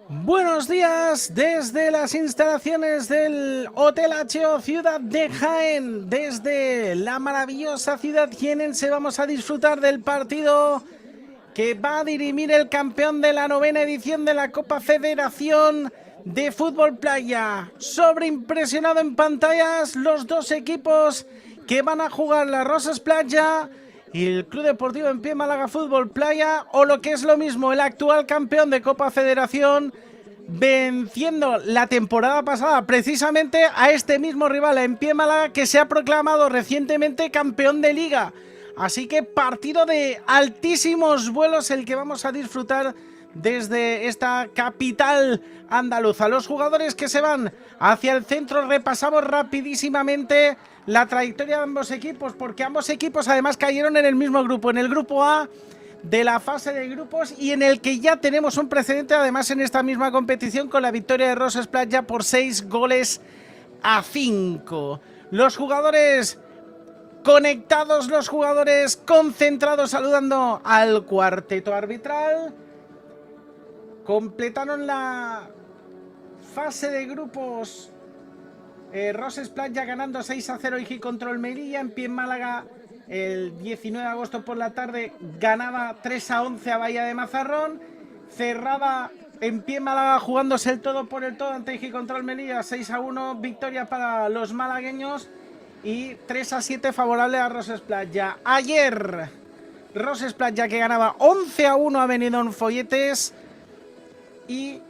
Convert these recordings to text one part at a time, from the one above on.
Buenos días desde las instalaciones del Hotel H.O. Ciudad de Jaén. Desde la maravillosa ciudad jienense vamos a disfrutar del partido que va a dirimir el campeón de la 9ª edición de la Copa Federación de Fútbol Playa. Sobreimpresionado en pantallas los dos equipos que van a jugar, la Rosas Playa y el Club Deportivo En Pie Málaga Fútbol Playa, o lo que es lo mismo, el actual campeón de Copa Federación, venciendo la temporada pasada precisamente a este mismo rival, a En Pie Málaga, que se ha proclamado recientemente campeón de Liga. Así que partido de altísimos vuelos el que vamos a disfrutar desde esta capital andaluza. Los jugadores que se van hacia el centro, repasamos rapidísimamente la trayectoria de ambos equipos, porque ambos equipos además cayeron en el mismo grupo, en el grupo A de la fase de grupos, y en el que ya tenemos un precedente además en esta misma competición con la victoria de Rosas Playa por 6-5. Los jugadores conectados, los jugadores concentrados, saludando al cuarteto arbitral. Completaron la fase de grupos Rosas Playa ganando 6-0 y Control Melilla. En Pie en Málaga el 19 de agosto por la tarde ganaba 3-11 a Bahía de Mazarrón. Cerraba En Pie en Málaga jugándose el todo por el todo ante Igi Control Melilla, 6-1, victoria para los malagueños, y 3-7 favorable a Rosas Playa. Ayer Rosas Playa que ganaba 11-1 a Benidorm Folletes, y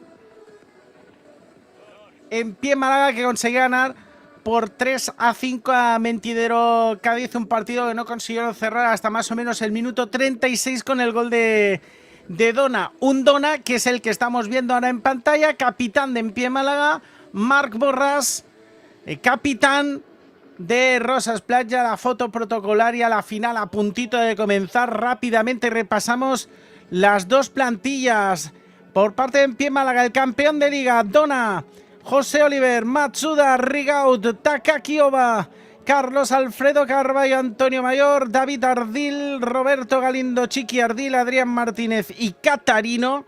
En Pie en Málaga que conseguía ganar por 3-5 a Mentidero Cádiz, un partido que no consiguieron cerrar hasta más o menos el minuto 36 con el gol de Dona. Un Dona que es el que estamos viendo ahora en pantalla, capitán de En Pie en Málaga, Marc Borràs, capitán de Rosas Playa. La foto protocolaria, la final a puntito de comenzar. Rápidamente repasamos las dos plantillas. Por parte de En Pie en Málaga, el campeón de Liga, Dona, José Oliver, Matsuda, Rigaud, Takaki Oba, Carlos Alfredo Carballo, Antonio Mayor, David Ardil, Roberto Galindo, Chiqui Ardil, Adrián Martínez y Catarino.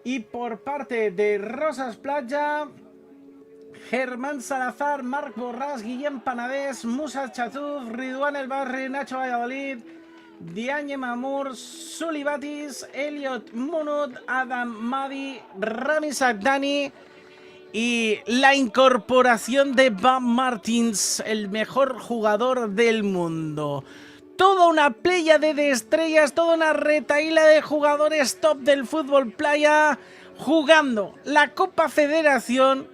Y por parte de Rosas Playa, Germán Salazar, Marc Borràs, Guillem Panadés, Musa Chatuz, Ridwan El Barri, Nacho Valladolid, Diagne Mamour, Suli Batis, Elliot Munut, Adam Madi, Rami Sagdani, y la incorporación de Bam Martins, el mejor jugador del mundo. Toda una pléyade de estrellas, toda una retahíla de jugadores top del fútbol playa jugando la Copa Federación.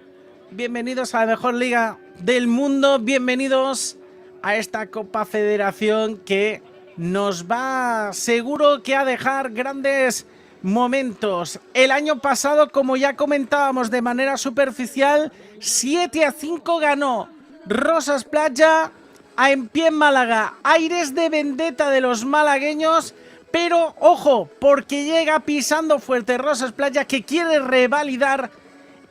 Bienvenidos a la mejor liga del mundo, bienvenidos a esta Copa Federación que nos va seguro que a dejar grandes momentos. El año pasado, como ya comentábamos de manera superficial, 7-5 ganó Rosas Playa a En Pie en Málaga. Aires de vendetta de los malagueños, pero ojo, porque llega pisando fuerte Rosas Playa, que quiere revalidar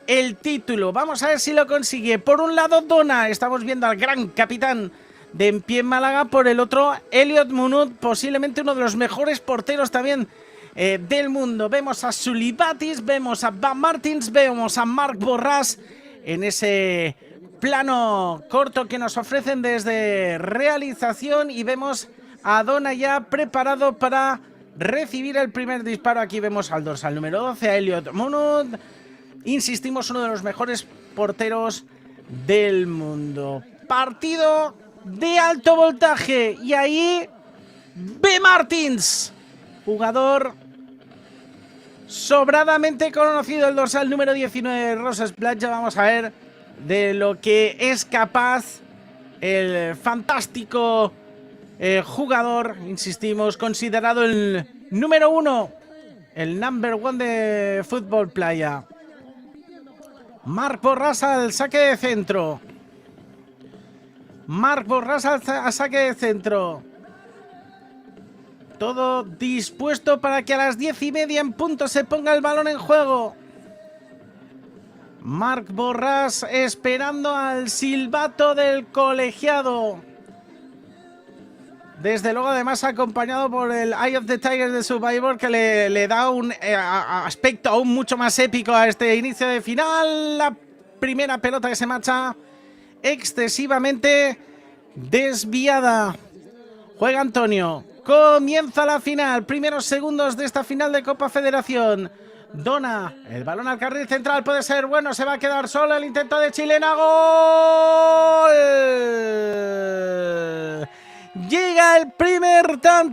el título. Vamos a ver si lo consigue. Por un lado, Dona, estamos viendo al gran capitán de En Pie en Málaga. Por el otro, Elliot Munut, posiblemente uno de los mejores porteros también del mundo. Vemos a Suli Batis, vemos a Bam Martins, vemos a Marc Borràs en ese plano corto que nos ofrecen desde realización, y vemos a Dona ya preparado para recibir el primer disparo. Aquí vemos al dorsal número 12, a Elliot Munut. Insistimos, uno de los mejores porteros del mundo. Partido de alto voltaje, y ahí B. Martins, jugador sobradamente conocido, el dorsal número 19 de Rosas Playa. Vamos a ver de lo que es capaz el fantástico jugador, insistimos, considerado el número 1, el number 1 de fútbol playa. Marc Borràs al saque de centro. Marc Borràs al saque de centro. Todo dispuesto para que a las 10:30 en punto se ponga el balón en juego. Marc Borràs esperando al silbato del colegiado. Desde luego, además, acompañado por el Eye of the Tiger de Survivor, que le da un aspecto aún mucho más épico a este inicio de final. La primera pelota que se marcha excesivamente desviada. Juega Antonio. Comienza la final. Primeros segundos de esta final de Copa Federación. Dona, el balón al carril central, puede ser bueno, se va a quedar solo, el intento de Chilena, ¡gol! Llega el primer tanto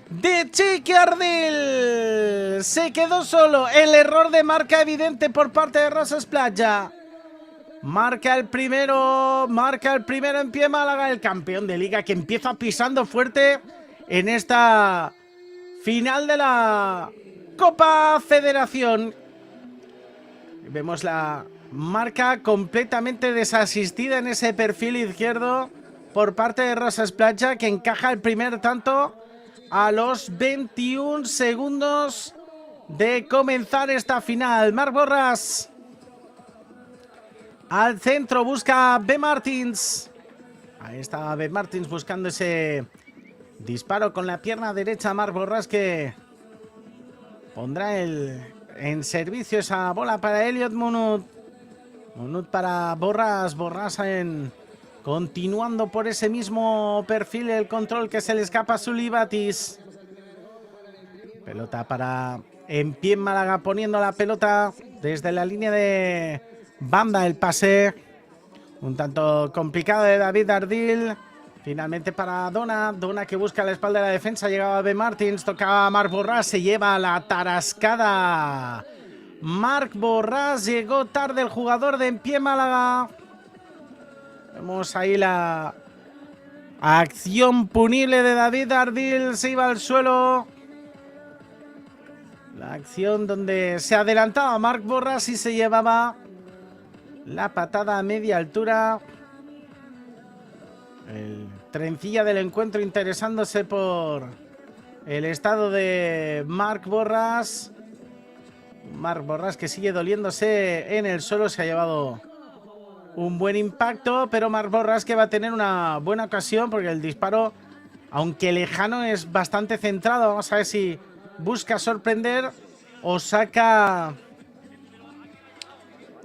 de Chiqui Ardil, se quedó solo, el error de marca evidente por parte de Rosas Playa. Marca el primero en pie Málaga, el campeón de liga que empieza pisando fuerte en esta final de la Copa Federación. Vemos la marca completamente desasistida en ese perfil izquierdo por parte de Rosas Playa, que encaja el primer tanto a los 21 segundos de comenzar esta final. Marc Borràs al centro, busca a B. Martins. Ahí está B. Martins buscando ese disparo con la pierna derecha. Marc Borràs, que pondrá en servicio esa bola para Elliot Munut. Munut para Borràs. Borràs continuando por ese mismo perfil, el control que se le escapa a Sully Batis. Pelota para en pie Málaga, poniendo la pelota desde la línea de banda, el pase un tanto complicado de David Ardil. Finalmente para Dona, que busca la espalda de la defensa, llegaba B. Martins, tocaba a Marc Borràs, se lleva la tarascada. Marc Borràs, llegó tarde el jugador de en pie Málaga. Vemos ahí la acción punible de David Ardil, se iba al suelo. La acción donde se adelantaba Marc Borràs y se llevaba la patada a media altura. El trencilla del encuentro interesándose por el estado de Marc Borràs. Marc Borràs que sigue doliéndose en el suelo, se ha llevado un buen impacto, pero Marc Borràs que va a tener una buena ocasión porque el disparo, aunque lejano, es bastante centrado. Vamos a ver si busca sorprender o saca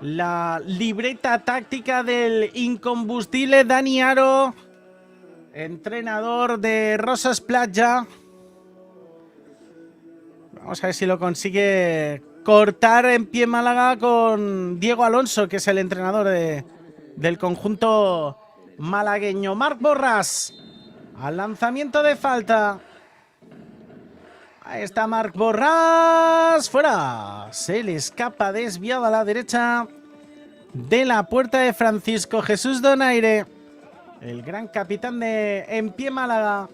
la libreta táctica del incombustible Dani Aro, entrenador de Rosas Playa. Vamos a ver si lo consigue cortar en pie Málaga con Diego Alonso, que es el entrenador del conjunto malagueño. Marc Borràs al lanzamiento de falta. Ahí está Marc Borràs, fuera. Se le escapa desviado a la derecha de la puerta de Francisco Jesús Donaire, el gran capitán de en pie Málaga.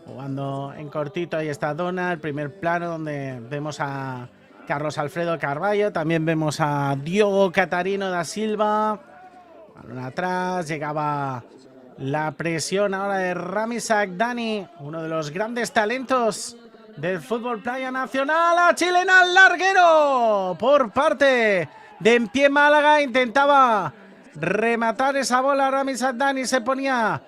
Jugando en cortito, ahí está Dona, el primer plano donde vemos a Carlos Alfredo Carballo, también vemos a Diogo Catarino da Silva. Balón atrás, llegaba la presión ahora de Rami Sagdani, uno de los grandes talentos del fútbol playa nacional. A chilena al larguero por parte de en pie Málaga, intentaba rematar esa bola. Rami Sagdani se ponía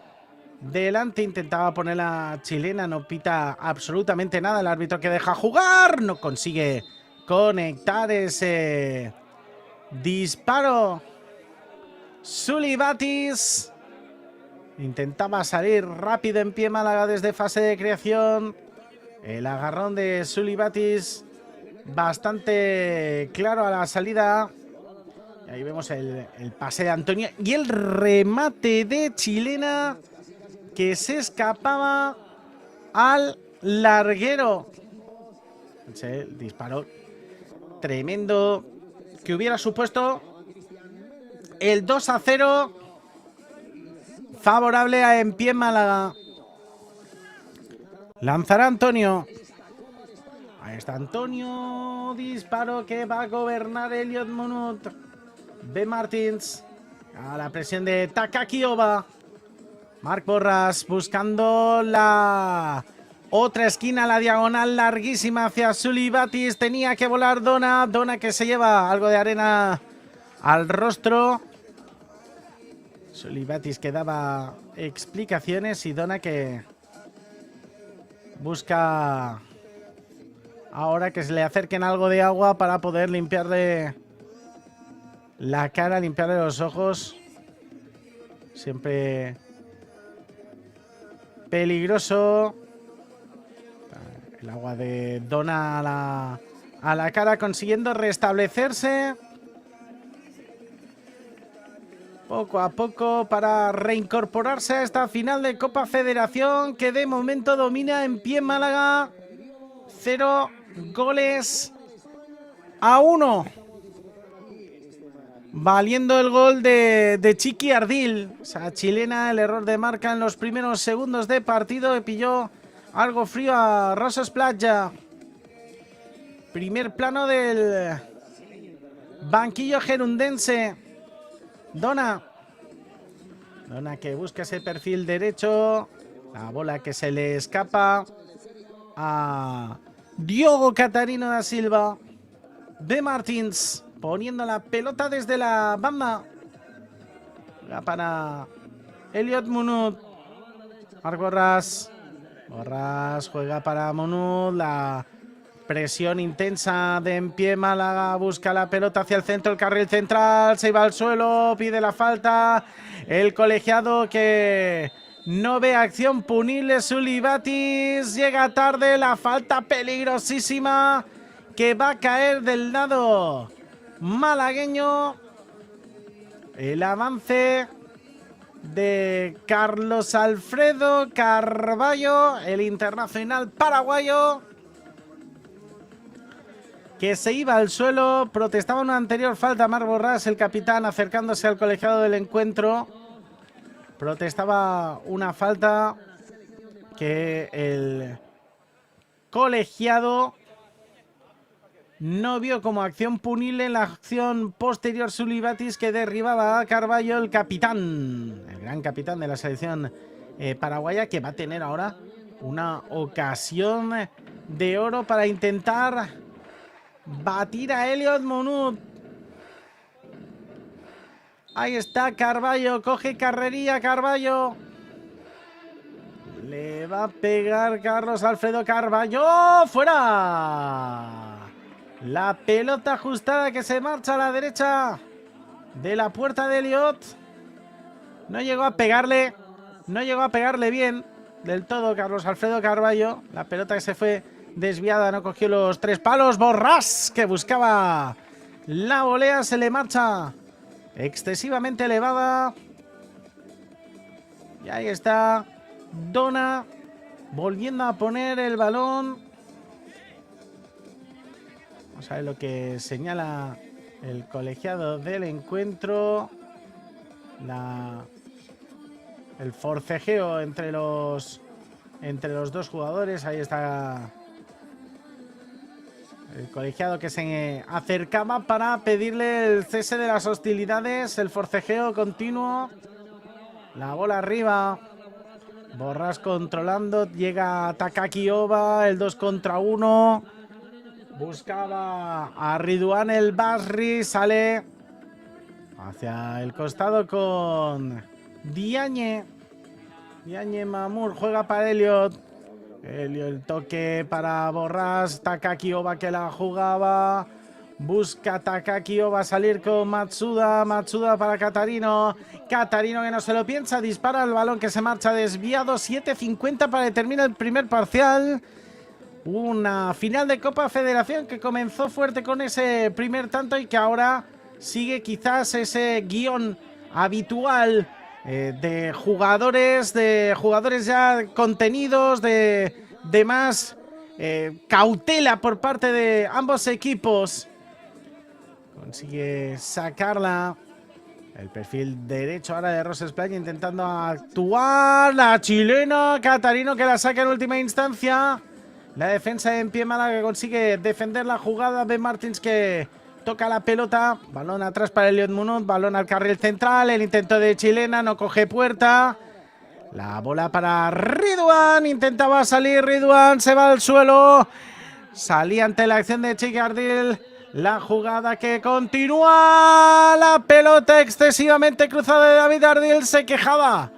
delante, intentaba poner la chilena, no pita absolutamente nada el árbitro, que deja jugar, no consigue conectar ese disparo. Sully Batis intentaba salir rápido en pie Málaga desde fase de creación. El agarrón de Sully Batis bastante claro a la salida. Y ahí vemos el pase de Antonio y el remate de chilena que se escapaba al larguero. El disparo tremendo que hubiera supuesto el 2-0 favorable a en pie Málaga. Lanzará Antonio. Ahí está Antonio. Disparo que va a gobernar Elliot Munut. B. Martins. A la presión de Takaki Oba. Marc Borràs buscando la otra esquina, la diagonal larguísima hacia Sully Batis. Tenía que volar Dona. Dona que se lleva algo de arena al rostro. Sulibatis que daba explicaciones y Dona que busca ahora que se le acerquen algo de agua para poder limpiarle la cara, limpiarle los ojos. Siempre peligroso. El agua de Dona a la cara, consiguiendo restablecerse poco a poco para reincorporarse a esta final de Copa Federación que de momento domina en pie Málaga. 0-1. Valiendo el gol de Chiqui Ardil. O sea, chilena, el error de marca en los primeros segundos de partido. Y pilló algo frío a Rosas Playa. Primer plano del banquillo gerundense. Dona que busca ese perfil derecho. La bola que se le escapa a Diogo Catarino da Silva. B. Martins poniendo la pelota desde la banda. Para Elliot Munud. Marc Borràs juega para Munud. La presión intensa de en pie Málaga, busca la pelota hacia el centro, el carril central, se iba al suelo, pide la falta. El colegiado que no ve acción punible, Sulibatis, llega tarde, la falta peligrosísima que va a caer del lado malagueño. El avance de Carlos Alfredo Carballo, el internacional paraguayo, que se iba al suelo. Protestaba una anterior falta Marc Borràs, el capitán, acercándose al colegiado del encuentro. Protestaba una falta que el colegiado no vio como acción punible. En la acción posterior, Sulibatis, que derribaba a Carballo, el capitán, el gran capitán de la selección paraguaya, que va a tener ahora una ocasión de oro para intentar batir a Elliot Munud. Ahí está Carballo, coge carrería Carballo. Le va a pegar Carlos Alfredo Carballo. ¡Fuera! La pelota ajustada que se marcha a la derecha de la puerta de Elliot. No llegó a pegarle bien del todo Carlos Alfredo Carballo. La pelota que se fue desviada, no cogió los tres palos. Borràs, que buscaba la volea, se le marcha excesivamente elevada. Y ahí está Dona volviendo a poner el balón. Vamos a ver lo que señala el colegiado del encuentro. El forcejeo entre los dos jugadores. Ahí está el colegiado que se acercaba para pedirle el cese de las hostilidades. El forcejeo continuo. La bola arriba. Borràs controlando. Llega Takaki Oba. El 2 contra 1. Buscaba a Ridwan El Basri. Sale hacia el costado con Diagne Mamur. Juega para Elliot. El toque para Borràs. Takaki Oba que la jugaba. Busca Takaki Oba salir con Matsuda. Matsuda para Catarino. Catarino que no se lo piensa. Dispara el balón que se marcha desviado. 7:50 para terminar el primer parcial. Una final de Copa Federación que comenzó fuerte con ese primer tanto y que ahora sigue quizás ese guión habitual de jugadores ya contenidos, de más cautela por parte de ambos equipos. Consigue sacarla. El perfil derecho ahora de Rosas Playa intentando actuar. La chilena Catarino que la saca en última instancia. La defensa en pie Málaga que consigue defender la jugada. Ben Martins que toca la pelota. Balón atrás para Elliot Munud. Balón al carril central. El intento de chilena. No coge puerta. La bola para Ridwan. Intentaba salir Ridwan. Se va al suelo. Salía ante la acción de Chiqui Ardil. La jugada que continúa. La pelota excesivamente cruzada de David Ardil. Se quejaba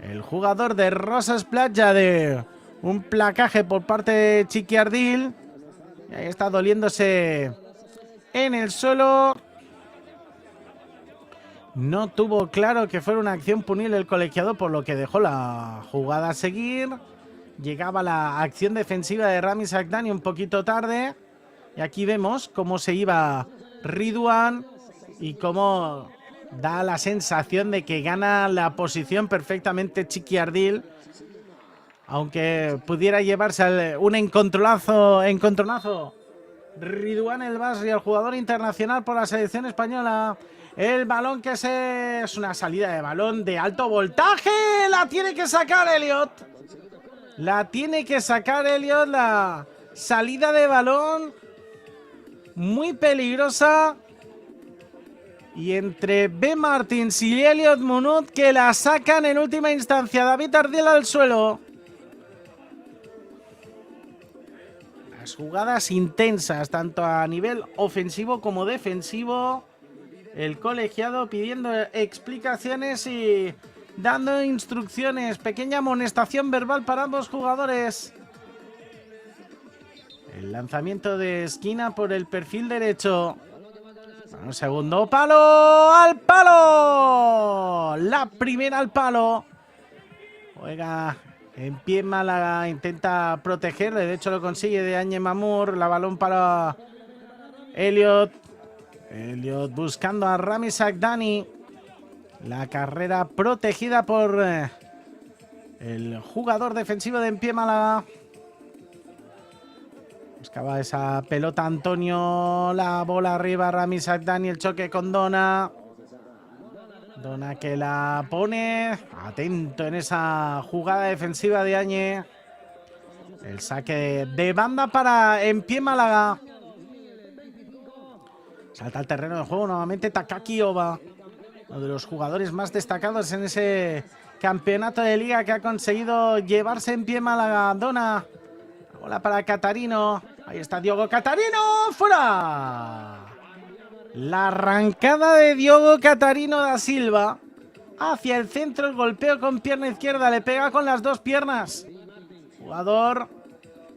el jugador de Rosas Playa de un placaje por parte de Chiqui Ardil. Y ahí está doliéndose en el suelo. No tuvo claro que fuera una acción punible el colegiado, por lo que dejó la jugada seguir. Llegaba la acción defensiva de Rami Sakdani un poquito tarde. Y aquí vemos cómo se iba Ridwan y cómo da la sensación de que gana la posición perfectamente Chiqui Ardil. Aunque pudiera llevarse un encontronazo. Ridwan El Basri, el jugador internacional por la selección española. El balón que es una salida de balón de alto voltaje. La tiene que sacar Elliot. La salida de balón muy peligrosa. Y entre B. Martins y Elliot Munut, que la sacan en última instancia. David Ardil al suelo. Las jugadas intensas, tanto a nivel ofensivo como defensivo. El colegiado pidiendo explicaciones y dando instrucciones. Pequeña amonestación verbal para ambos jugadores. El lanzamiento de esquina por el perfil derecho. Un segundo palo. ¡Al palo! La primera al palo. Juega en pie Málaga. Intenta protegerle. De hecho lo consigue de Añe Mamur. La balón para Elliot. Elliot buscando a Rami Sakdani. La carrera protegida por el jugador defensivo de En Pie Málaga. Buscaba esa pelota Antonio. La bola arriba, Rami Sakdani. El choque con Dona. Dona que la pone. Atento en esa jugada defensiva de Añe. El saque de banda para En Pie Málaga. Salta al terreno de juego nuevamente Takaki Oba. Uno de los jugadores más destacados en ese campeonato de liga que ha conseguido llevarse En Pie Málaga. Dona. Bola para Catarino. Ahí está Diogo Catarino. ¡Fuera! La arrancada de Diogo Catarino da Silva. Hacia el centro, el golpeo con pierna izquierda. Le pega con las dos piernas. Jugador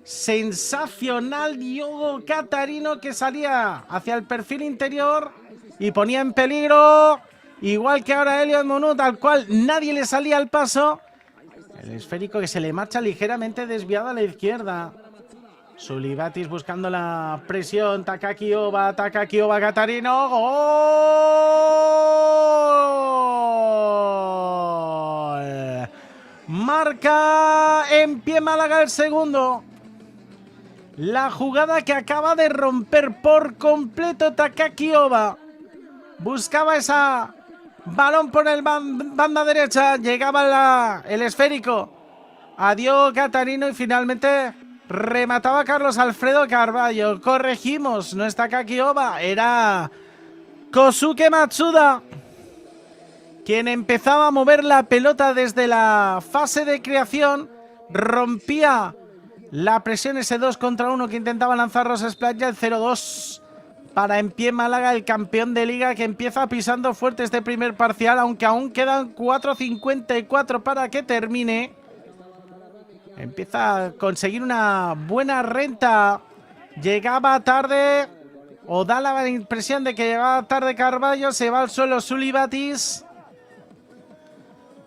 sensacional Diogo Catarino, que salía hacia el perfil interior y ponía en peligro, igual que ahora Elliot Munut, al cual nadie le salía al paso. El esférico que se le marcha ligeramente desviado a la izquierda. Sulibatis buscando la presión. Takaki Oba, Catarino. ¡Gol! Marca En Pie Málaga el segundo. La jugada que acaba de romper por completo Takaki Oba. Buscaba esa balón por el banda derecha. Llegaba el esférico a Diogo Catarino y finalmente remataba Carlos Alfredo Carballo. Corregimos, no es Takaki Oba, era Kosuke Matsuda, quien empezaba a mover la pelota desde la fase de creación. Rompía la presión, ese 2 contra 1 que intentaba lanzar Rosas Playa. El 0-2 para En Pie Málaga, el campeón de liga, que empieza pisando fuerte este primer parcial, aunque aún quedan 4:54 para que termine. Empieza a conseguir una buena renta. Llegaba tarde, o da la impresión de que llegaba tarde Carballo. Se va al suelo Sulibatis.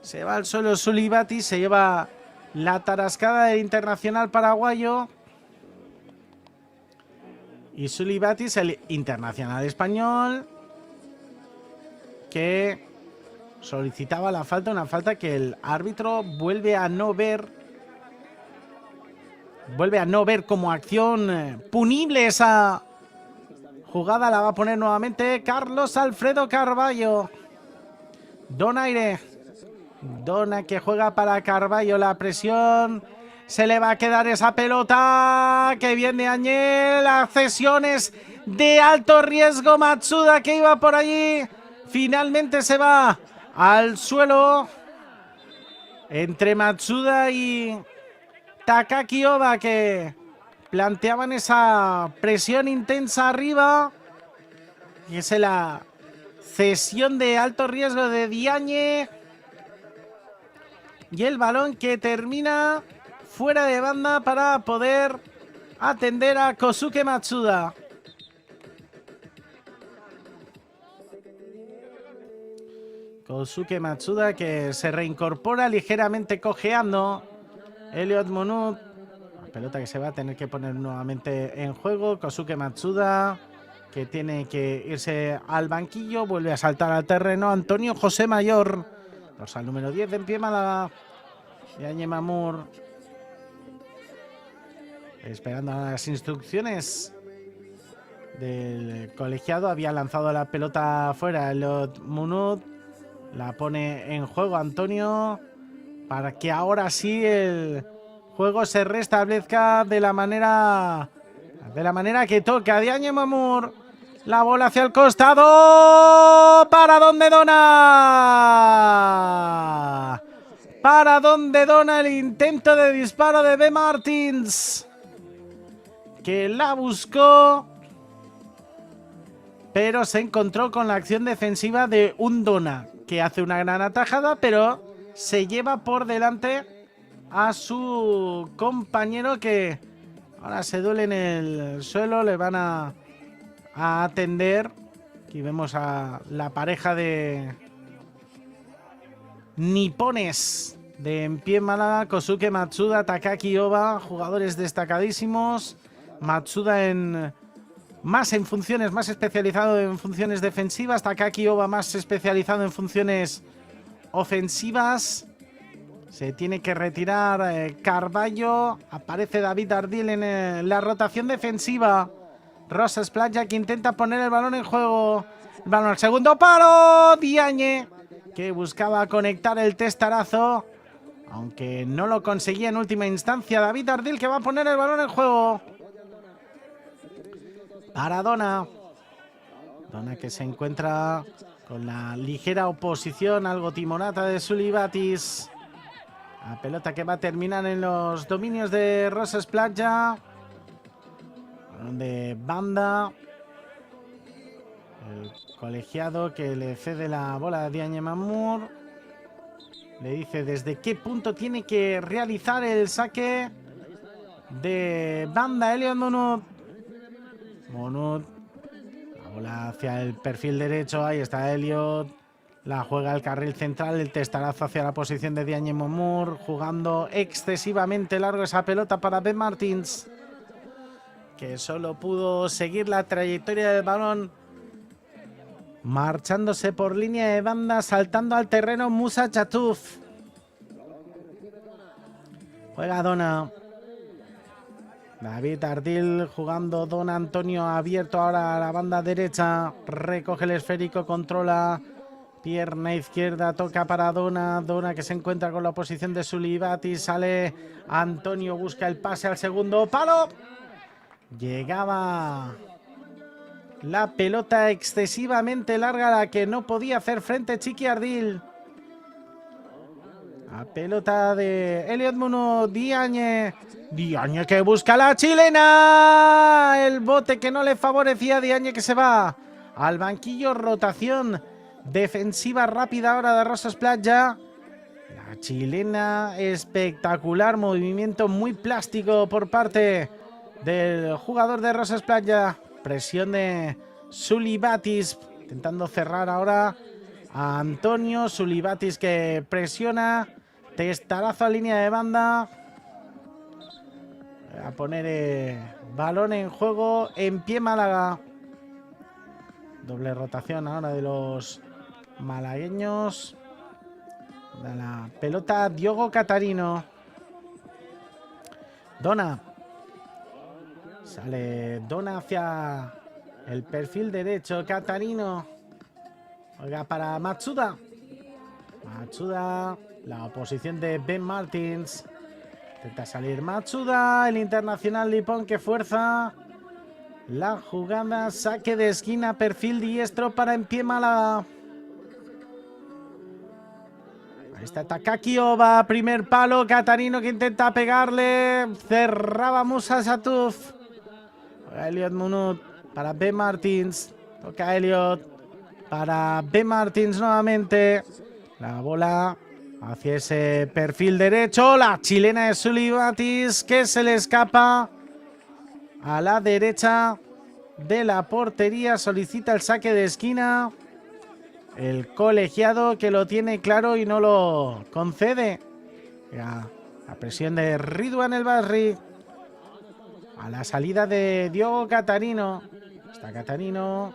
Se lleva la tarascada del internacional paraguayo. Y Sulibatis, el internacional español, que solicitaba la falta, una falta que el árbitro vuelve a no ver como acción punible. Esa jugada la va a poner nuevamente Carlos Alfredo Carballo. Donaire. Dona que juega para Carballo. La presión. Se le va a quedar esa pelota. Que viene Añel. Accesiones de alto riesgo. Matsuda, que iba por allí, finalmente se va al suelo. Entre Matsuda y Takaki Oba, que planteaban esa presión intensa arriba. Y es la cesión de alto riesgo de Diagne. Y el balón que termina fuera de banda para poder atender a Kosuke Matsuda. Kosuke Matsuda que se reincorpora ligeramente cojeando. Elliot Monut. La pelota que se va a tener que poner nuevamente en juego. Kosuke Matsuda que tiene que irse al banquillo. Vuelve a saltar al terreno. Antonio José Mayor. Dorsal número 10 de en pie Málaga. Diagne Mamour. Esperando las instrucciones del colegiado. Había lanzado la pelota afuera. Elliot Monut. La pone en juego Antonio para que ahora sí el juego se restablezca de la manera que toca. Diagne Mamour, la bola hacia el costado. ¿Para dónde dona? ¿Para dónde dona el intento de disparo de B. Martins? Que la buscó, pero se encontró con la acción defensiva de un Dona, que hace una gran atajada, pero se lleva por delante a su compañero que ahora se duele en el suelo. Le van a atender. Aquí vemos a la pareja de nipones de en pie Málaga, Kosuke Matsuda, Takaki Oba, jugadores destacadísimos. Matsuda más especializado en funciones defensivas. Takaki Oba más especializado en funciones ofensivas. Se tiene que retirar Carballo. Aparece David Ardil en la rotación defensiva. Rosas Playa que intenta poner el balón en juego. El balón al segundo palo. Diagne que buscaba conectar el testarazo, aunque no lo conseguía en última instancia. David Ardil que va a poner el balón en juego. Para Dona. Dona que se encuentra con la ligera oposición, algo timonata de Sulibatis. La pelota que va a terminar en los dominios de Rosas Playa. De banda. El colegiado que le cede la bola a Diagne Mamour. Le dice desde qué punto tiene que realizar el saque de banda. Elliot Monut. Monut, la bola hacia el perfil derecho, ahí está Elliot, la juega al carril central, el testarazo hacia la posición de Diagne Mamour, jugando excesivamente largo esa pelota para Ben Martins, que solo pudo seguir la trayectoria del balón, marchándose por línea de banda, saltando al terreno Musa Chatuf. Juega Dona. David Ardil jugando. Don Antonio abierto ahora a la banda derecha. Recoge el esférico, controla. Pierna izquierda, toca para Dona. Dona que se encuentra con la oposición de Sulibati. Sale Antonio, busca el pase al segundo palo. Llegaba la pelota excesivamente larga a la que no podía hacer frente Chiqui Ardil. La pelota de Elliot Monut. Diagne que busca la chilena. El bote que no le favorecía a Diagne, que se va al banquillo. Rotación defensiva rápida ahora de Rosas Playa. La chilena espectacular. Movimiento muy plástico por parte del jugador de Rosas Playa. Presión de Sulibatis. Intentando cerrar ahora a Antonio. Sulibatis que presiona. Testarazo a línea de banda. A poner balón en juego. En pie Málaga. Doble rotación ahora de los malagueños. Da la pelota Diogo Catarino. Dona. Sale Dona hacia el perfil derecho. Catarino. Oiga, para Matsuda. Matsuda. La oposición de Ben Martins. Intenta salir Matsuda. El internacional Lipón que fuerza la jugada. Saque de esquina. Perfil diestro para en pie Málaga. Ahí está Takaki Oba. Primer palo. Catarino que intenta pegarle. Cerraba Musa Chatuf. Elliot Monut para Ben Martins. Toca Elliot para Ben Martins nuevamente. La bola hacia ese perfil derecho. La chilena de Sully Batis que se le escapa a la derecha de la portería. Solicita el saque de esquina. El colegiado que lo tiene claro y no lo concede. Ya, la presión de Ridwan El Basri. A la salida de Diogo Catarino. Está Catarino.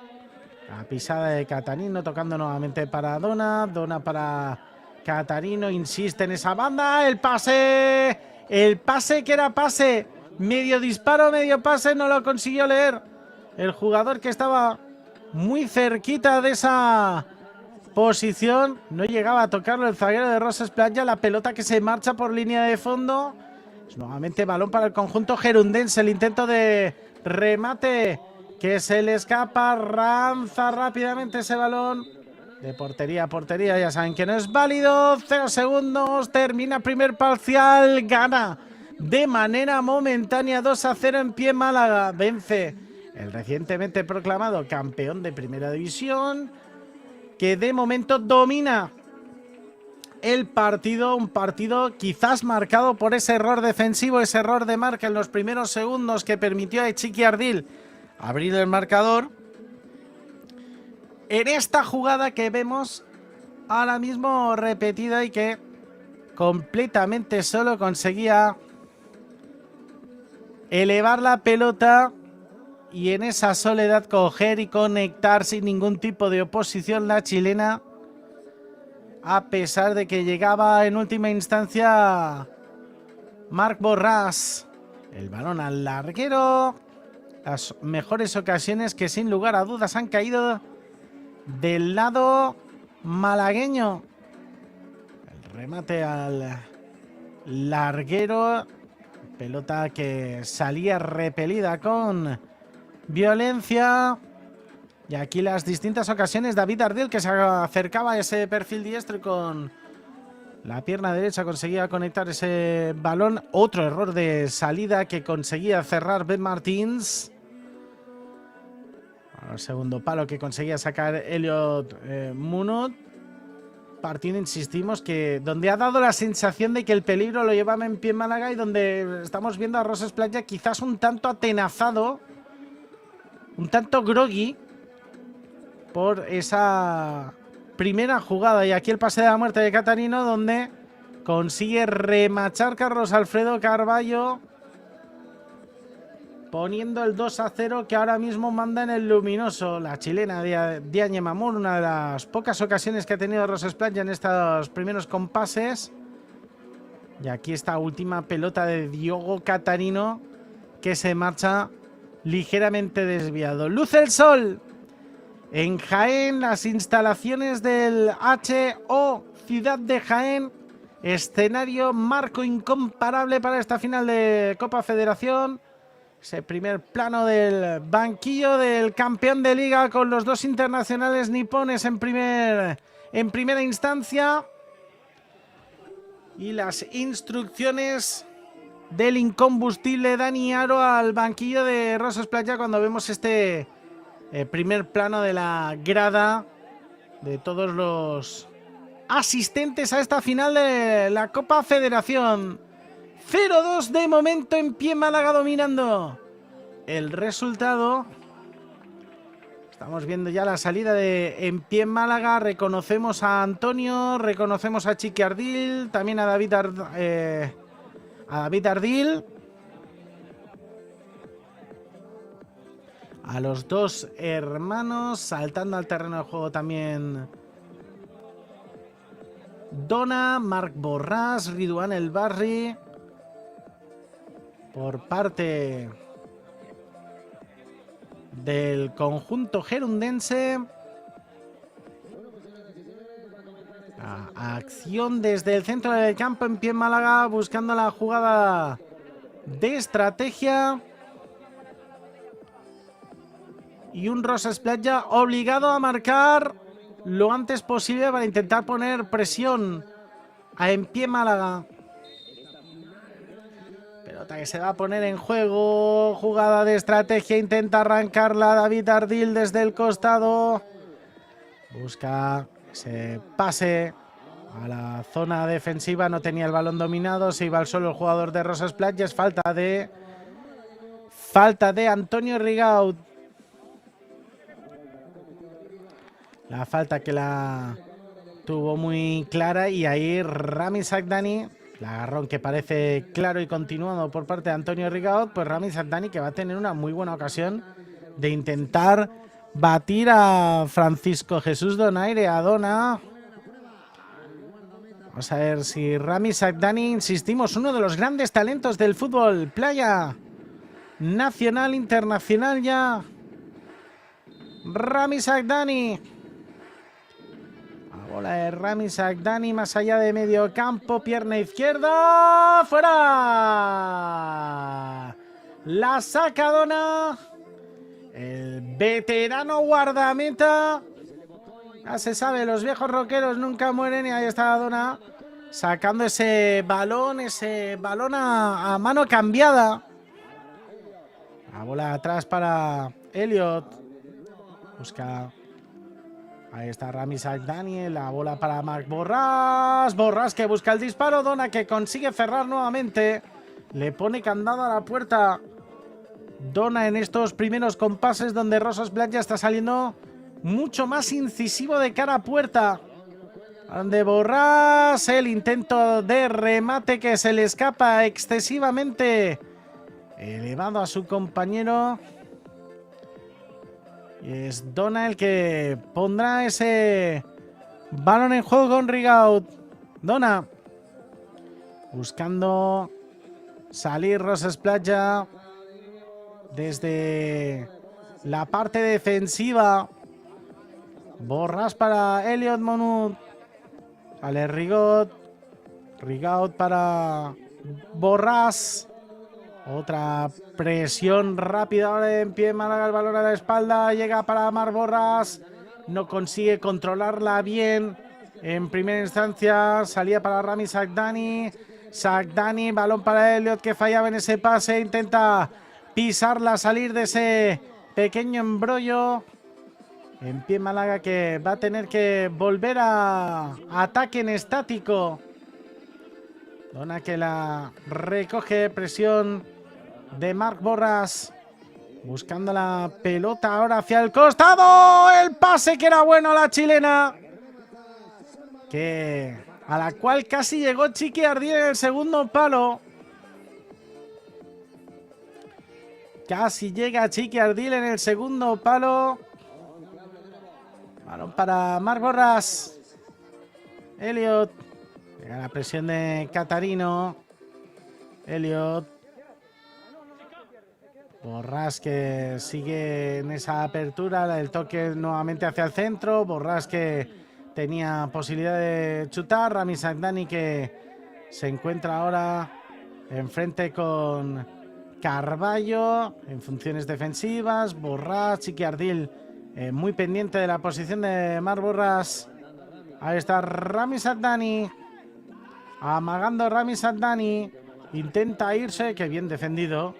La pisada de Catarino tocando nuevamente para Dona. Dona para Catarino. Insiste en esa banda. El pase. El pase que era pase. Medio disparo, medio pase. No lo consiguió leer. El jugador que estaba muy cerquita de esa posición. No llegaba a tocarlo el zaguero de Rosas Playa. La pelota que se marcha por línea de fondo. Nuevamente balón para el conjunto gerundense. El intento de remate que se le escapa. Ranza rápidamente ese balón. De portería a portería. Ya saben que no es válido. 0 segundos. Termina primer parcial. Gana de manera momentánea 2-0 en pie Málaga. Vence el recientemente proclamado campeón de primera división, que de momento domina el partido, un partido quizás marcado por ese error defensivo, ese error de marca en los primeros segundos que permitió a Chiqui Ardil abrir el marcador. En esta jugada que vemos ahora mismo repetida y que completamente solo conseguía elevar la pelota y en esa soledad coger y conectar sin ningún tipo de oposición la chilena, a pesar de que llegaba en última instancia Marc Borràs. El balón al larguero. Las mejores ocasiones que sin lugar a dudas han caído del lado malagueño. El remate al larguero. Pelota que salía repelida con violencia. Y aquí las distintas ocasiones. David Ardil que se acercaba a ese perfil diestro y con la pierna derecha conseguía conectar ese balón. Otro error de salida que conseguía cerrar Ben Martins. El segundo palo que conseguía sacar Elliot Munot. Partido, insistimos, que donde ha dado la sensación de que el peligro lo llevaba en pie Málaga y donde estamos viendo a Rosas Playa quizás un tanto atenazado, un tanto groggy por esa primera jugada. Y aquí el pase de la muerte de Catarino, donde consigue remachar Carlos Alfredo Carballo, poniendo el 2-0 que ahora mismo manda en el luminoso. La chilena Diagne Mamur, una de las pocas ocasiones que ha tenido Rosas Playa en estos primeros compases. Y aquí esta última pelota de Diogo Catarino que se marcha ligeramente desviado. Luce el sol en Jaén, las instalaciones del HO Ciudad de Jaén. Escenario, marco incomparable para esta final de Copa Federación. Ese primer plano del banquillo del campeón de liga con los dos internacionales nipones en primera instancia. Y las instrucciones del incombustible Dani Aro al banquillo de Rosas Playa cuando vemos este primer plano de la grada de todos los asistentes a esta final de la Copa Federación. 0-2 de momento en pie Málaga dominando el resultado. Estamos viendo ya la salida de en pie Málaga. Reconocemos a Antonio, reconocemos a Chiqui Ardil, también a David Ardil. A los dos hermanos saltando al terreno de juego también Dona, Marc Borràs, Ridwan El Basri. Por parte del conjunto gerundense. Acción desde el centro del campo en pie Málaga, buscando la jugada de estrategia. Y un Rosas Playa obligado a marcar lo antes posible para intentar poner presión a en pie Málaga. Pelota que se va a poner en juego. Jugada de estrategia. Intenta arrancarla David Ardil desde el costado. Busca ese pase a la zona defensiva. No tenía el balón dominado. Se iba al suelo el jugador de Rosas Playas. Falta de Antonio Rigaud. La falta que la tuvo muy clara. Y ahí Rami Sagdani. El agarrón que parece claro y continuado por parte de Antonio Rigaud, pues Rami Sagdani que va a tener una muy buena ocasión de intentar batir a Francisco Jesús Donaire, a Dona. Vamos a ver si Rami Sagdani, insistimos, uno de los grandes talentos del fútbol playa nacional, internacional ya. Rami Sagdani. Bola de Rami Sagdani más allá de medio campo, pierna izquierda, fuera. La saca Dona, el veterano guardameta. Ya se sabe, los viejos rockeros nunca mueren y ahí está Dona sacando ese balón a mano cambiada. La bola atrás para Elliot. Busca. Ahí está Rami Sagdani, la bola para Marc Borràs. Borràs que busca el disparo. Dona que consigue cerrar nuevamente. Le pone candado a la puerta. Dona en estos primeros compases donde Rosas Blanca está saliendo mucho más incisivo de cara a puerta. De Borràs, el intento de remate que se le escapa excesivamente elevado a su compañero. Y es Dona el que pondrá ese balón en juego con Rigaud. Dona buscando salir Rosas Playa desde la parte defensiva. Borràs para Elliot Monut. Sale Rigaud. Rigaud para Borràs. Otra presión rápida ahora en pie Málaga, el balón a la espalda, llega para Marc Borràs, no consigue controlarla bien en primera instancia, salía para Rami Sagdani, Sagdani, balón para Elliot que fallaba en ese pase, intenta pisarla, salir de ese pequeño embrollo. En pie Málaga que va a tener que volver a ataque en estático. Dona que la recoge, presión de Marc Borràs. Buscando la pelota ahora hacia el costado. El pase que era bueno a la chilena. A la cual casi llegó Chiqui Ardil en el segundo palo. Casi llega Chiqui Ardil en el segundo palo. Balón para Marc Borràs. Elliot. Llega la presión de Catarino. Elliot. Borràs que sigue en esa apertura. El toque nuevamente hacia el centro. Borràs que tenía posibilidad de chutar. Rami Sagdani que se encuentra ahora enfrente con Carballo en funciones defensivas. Borràs, Chiqui Ardil muy pendiente de la posición de Marc Borràs. Ahí está Rami Sagdani. Amagando Rami Sagdani. Intenta irse. Qué bien defendido.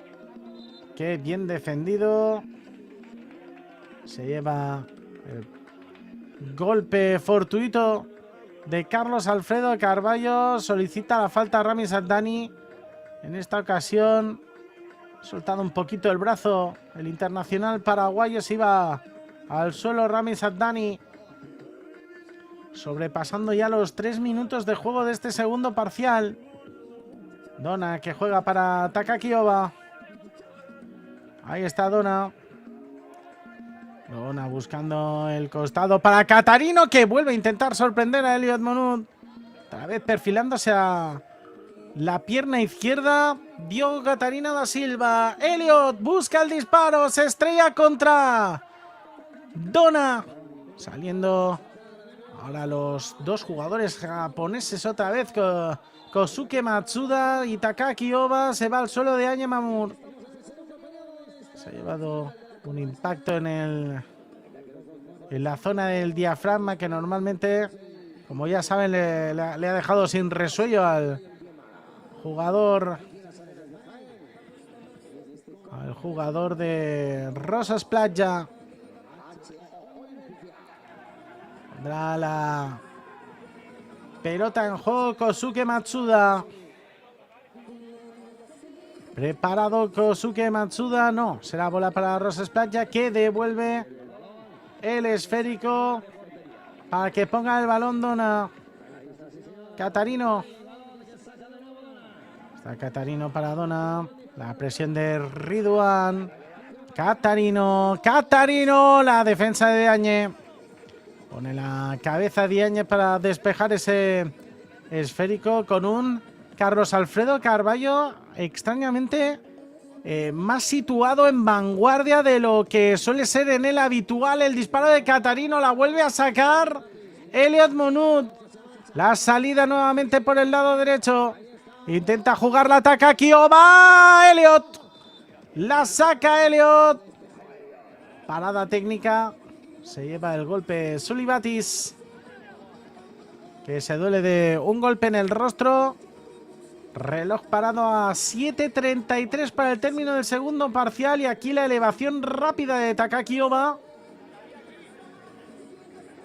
Qué bien defendido. Se lleva el golpe fortuito de Carlos Alfredo Carballo. Solicita la falta a Rami Sagdani. En esta ocasión, soltando un poquito el brazo, el internacional paraguayo se iba al suelo. Rami Sagdani. Sobrepasando ya los 3 minutos de juego de este segundo parcial. Dona que juega para Takaki Oba. Ahí está Dona. Dona buscando el costado para Catarino que vuelve a intentar sorprender a Elliot Monut. Otra vez perfilándose a la pierna izquierda. Diogo Catarino da Silva. Elliot busca el disparo. Se estrella contra Dona. Saliendo ahora los dos jugadores japoneses otra vez. Kosuke Matsuda y Takaki Oba. Se va al suelo de Añe Mamur. Se ha llevado un impacto en la zona del diafragma que normalmente, como ya saben, le ha dejado sin resuello al jugador el jugador de Rosas Playa. Pondrá la pelota en juego Kosuke Matsuda. Preparado Kosuke Matsuda. No, será bola para Rosas Playa, que devuelve el esférico para que ponga el balón Dona. Catarino. Está Catarino para Dona. La presión de Ridwan. Catarino. La defensa de Diagne. Pone la cabeza Diagne para despejar ese esférico con un Carlos Alfredo Carballo extrañamente más situado en vanguardia de lo que suele ser en el habitual. El disparo de Catarino la vuelve a sacar Elliot Monut. La salida nuevamente por el lado derecho. Intenta jugar la ataca Kioba. Elliot. La saca Elliot. Parada técnica. Se lleva el golpe Sulibatis, que se duele de un golpe en el rostro. Reloj parado a 7:33 para el término del segundo parcial. Y aquí la elevación rápida de Takaki Oba.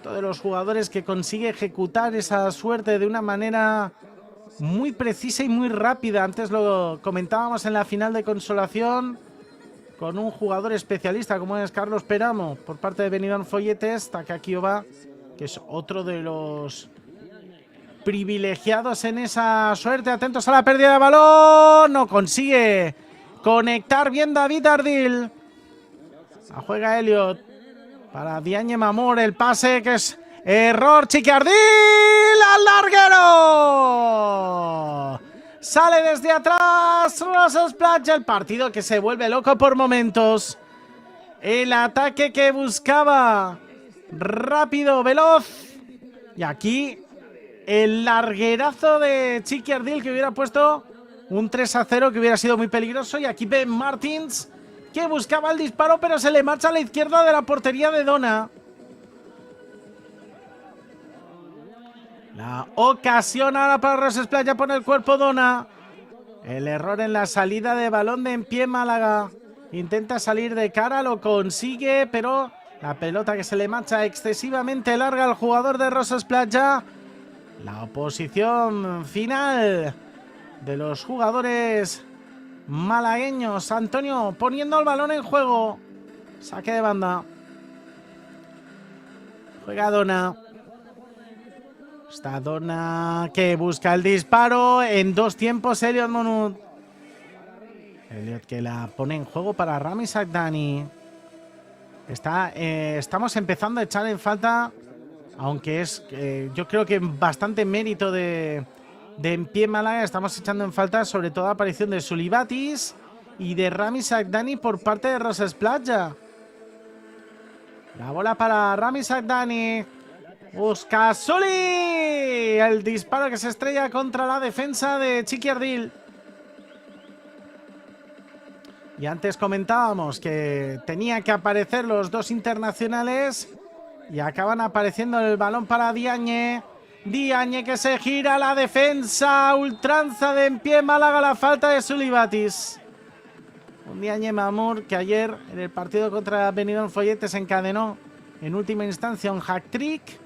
Todos los jugadores que consigue ejecutar esa suerte de una manera muy precisa y muy rápida. Antes lo comentábamos en la final de consolación con un jugador especialista como es Carlos Peramo por parte de Benidorm Folletes. Takaki Oba, que es otro de los privilegiados en esa suerte. Atentos a la pérdida de balón. No consigue conectar bien David Ardil. La juega Elliot para Diagne Mamor. El pase que es error. Chiqui Ardil al larguero. Sale desde atrás Rosas Playa. El partido que se vuelve loco por momentos. El ataque que buscaba rápido, veloz. Y aquí el larguerazo de Chiqui Ardil, que hubiera puesto un 3-0, que hubiera sido muy peligroso. Y aquí Ben Martins, que buscaba el disparo, pero se le marcha a la izquierda de la portería de Dona. La ocasión ahora para Rosas Playa, pone el cuerpo Dona. El error en la salida de balón de En Pie Málaga. Intenta salir de cara, lo consigue, pero la pelota que se le marcha excesivamente larga al jugador de Rosas Playa. La oposición final de los jugadores malagueños. Antonio poniendo el balón en juego. Saque de banda. Juega Dona. Está Dona que busca el disparo. En dos tiempos Elliot Monut. Elliot que la pone en juego para Rami Sagdani. Estamos empezando a echar en falta, aunque es yo creo que bastante mérito de En Pie Málaga. Estamos echando en falta sobre todo la aparición de Sulibatis y de Rami Sagdani por parte de Rosas Playa. La bola para Rami Sagdani. Busca Suli. El disparo que se estrella contra la defensa de Chiqui Ardil. Y antes comentábamos que tenía que aparecer los dos internacionales. Y acaban apareciendo el balón para Diagne. Diagne que se gira a la defensa. Ultranza de En Pie Málaga, la falta de Sulibatis. Un Diagne Mamur que ayer en el partido contra Benidorm Folletes encadenó en última instancia un hat-trick.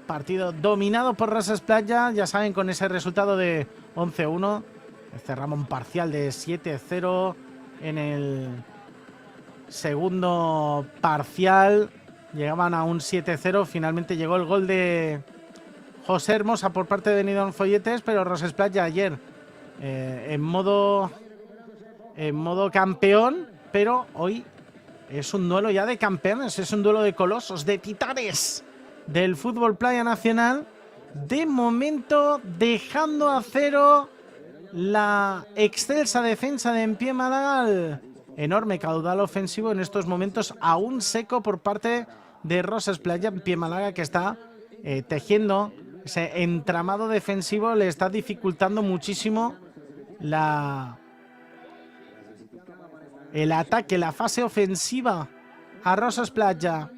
Partido dominado por Rosas Playa, ya saben, con ese resultado de 11-1. Cerramos un parcial de 7-0 en el segundo parcial. Llegaban a un 7-0. Finalmente llegó el gol de José Hermosa por parte de Benidorm Folletes, pero Rosas Playa ayer en modo campeón, pero hoy es un duelo ya de campeones, es un duelo de colosos, de titanes del fútbol playa nacional. De momento dejando a cero la excelsa defensa de En Pie Málaga. Enorme caudal ofensivo en estos momentos aún seco por parte de Rosas Playa. En Pie Málaga que está tejiendo ese entramado defensivo, le está dificultando muchísimo el ataque, la fase ofensiva a Rosas Playa.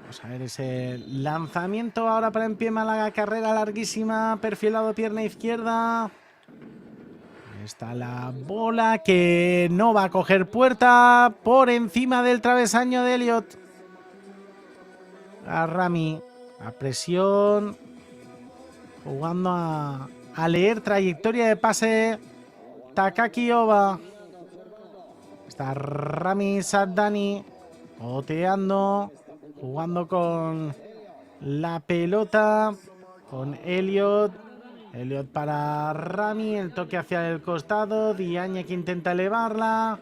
Vamos a ver ese lanzamiento ahora para En Pie Málaga. Carrera larguísima, perfilado, pierna izquierda. Está la bola que no va a coger puerta por encima del travesaño de Elliot. A Rami. La presión. Jugando a leer trayectoria de pase. Takaki Oba. Está Rami Sadani. Oteando. Jugando con la pelota. Con Elliot. Elliot para Rami. El toque hacia el costado. Diagne que intenta elevarla.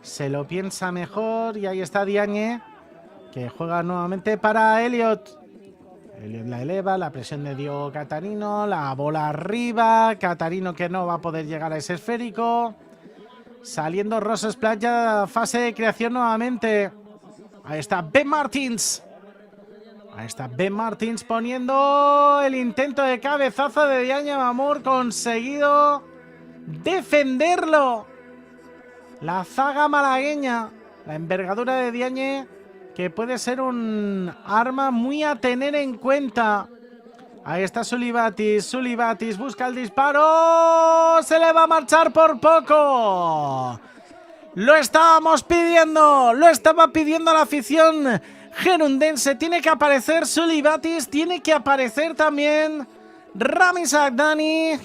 Se lo piensa mejor. Y ahí está Diagne. Que juega nuevamente para Elliot. Elliot la eleva, la presión de Diogo Catarino, la bola arriba, Catarino que no va a poder llegar a ese esférico. Saliendo Rosas Playa, fase de creación nuevamente. Ahí está Ben Martins. Ahí está Ben Martins poniendo el intento de cabezazo de Diagne Mamur, conseguido defenderlo. La zaga malagueña, la envergadura de Diagne, que puede ser un arma muy a tener en cuenta. Ahí está Sulibatis. Sulibatis busca el disparo. Se le va a marchar por poco. Lo estábamos pidiendo. Lo estaba pidiendo la afición gerundense. Tiene que aparecer Sulibatis. Tiene que aparecer también Rami Sagdani.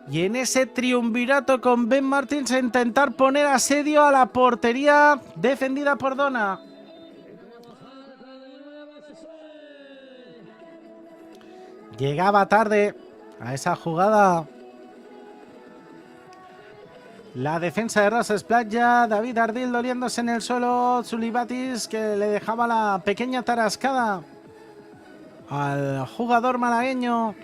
Y en ese triunvirato con Ben Martins a intentar poner asedio a la portería defendida por Dona. Llegaba tarde a esa jugada la defensa de Rosas Playa. David Ardil doliéndose en el suelo. Sulibatis que le dejaba la pequeña tarascada al jugador malagueño.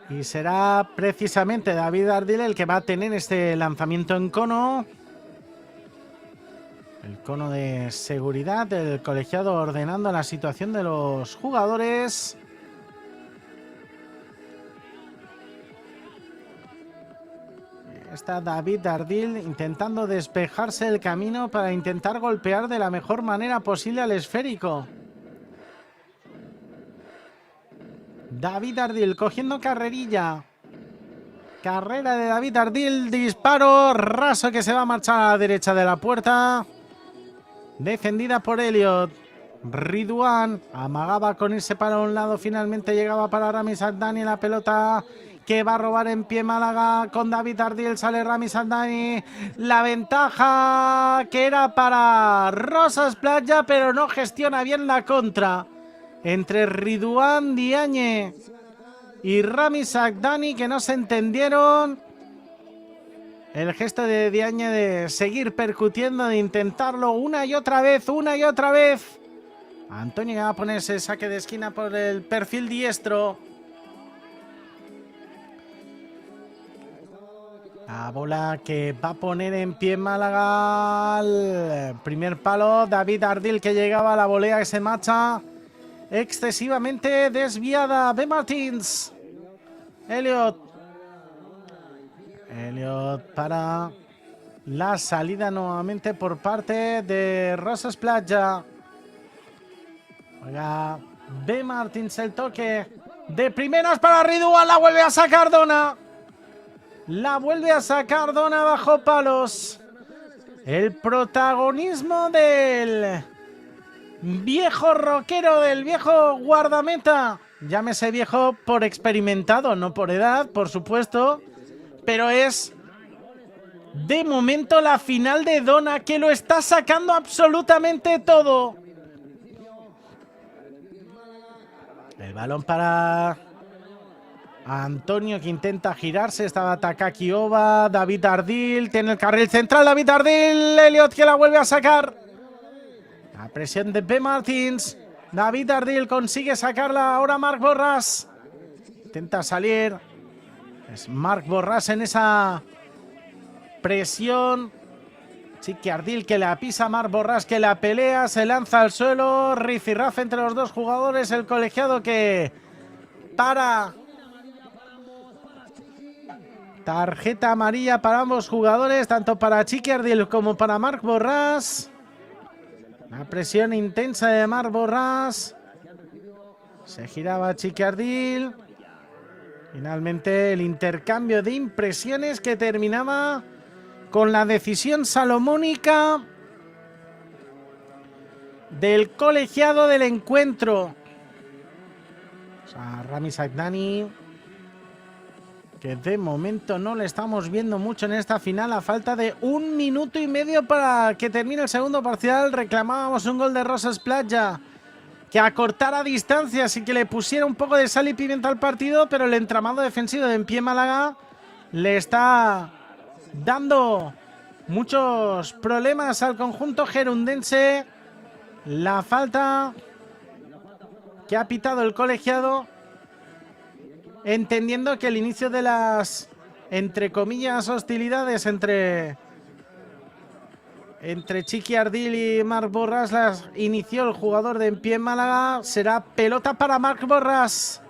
Y será precisamente David Ardil el que va a tener este lanzamiento en cono. El cono de seguridad del colegiado ordenando la situación de los jugadores. Está David Ardil intentando despejarse el camino para intentar golpear de la mejor manera posible al esférico. David Ardil cogiendo carrerilla. Carrera de David Ardil. Disparo raso que se va a marchar a la derecha de la puerta. Defendida por Elliot. Ridwan amagaba con irse para un lado. Finalmente llegaba para Rami Sadani. La pelota que va a robar en pie Málaga con David Ardil. Sale Rami Sadani. La ventaja que era para Rosas Playa, pero no gestiona bien la contra. Entre Ridwan Diagne y Rami Sagdani, que no se entendieron. El gesto de Diagne de seguir percutiendo, de intentarlo una y otra vez, una y otra vez. Antonio va a ponerse saque de esquina por el perfil diestro. La bola que va a poner en pie Málaga. El primer palo, David Ardil que llegaba a la volea que se marcha. Excesivamente desviada. Ben Martins. Elliot para la salida nuevamente por parte de Rosas Playa. Oiga, Ben Martins el toque de primeras para Ridwan. La vuelve a sacar Dona. La vuelve a sacar Dona bajo palos. El protagonismo del viejo rockero, del viejo guardameta. Llámese viejo por experimentado, no por edad, por supuesto. Pero es de momento la final de Dona, que lo está sacando absolutamente todo. El balón para Antonio, que intenta girarse. Estaba Takaki Oba. David Ardil tiene el carril central. David Ardil. Elliot que la vuelve a sacar. La presión de Ben Martins. David Ardil consigue sacarla. Ahora Marc Borràs. Intenta salir. Es Marc Borràs en esa presión. Chiqui Ardil que la pisa. Marc Borràs que la pelea. Se lanza al suelo. Rifirraf entre los dos jugadores. El colegiado que para. Tarjeta amarilla para ambos jugadores. Tanto para Chiqui Ardil como para Marc Borràs. La presión intensa de Marc Borràs. Se giraba Chiqui Ardil. Finalmente el intercambio de impresiones que terminaba con la decisión salomónica del colegiado del encuentro. O sea, Rami Sagdani, que de momento no le estamos viendo mucho en esta final, a falta de 1 minuto y medio para que termine el segundo parcial. Reclamábamos un gol de Rosas Playa que acortara distancias y que le pusiera un poco de sal y pimienta al partido, pero el entramado defensivo de Empie Málaga le está dando muchos problemas al conjunto gerundense. La falta que ha pitado el colegiado, entendiendo que el inicio de las, entre comillas, hostilidades entre Chiqui Ardil y Marc Borràs las inició el jugador de Empie Málaga. Será pelota para Marc Borràs,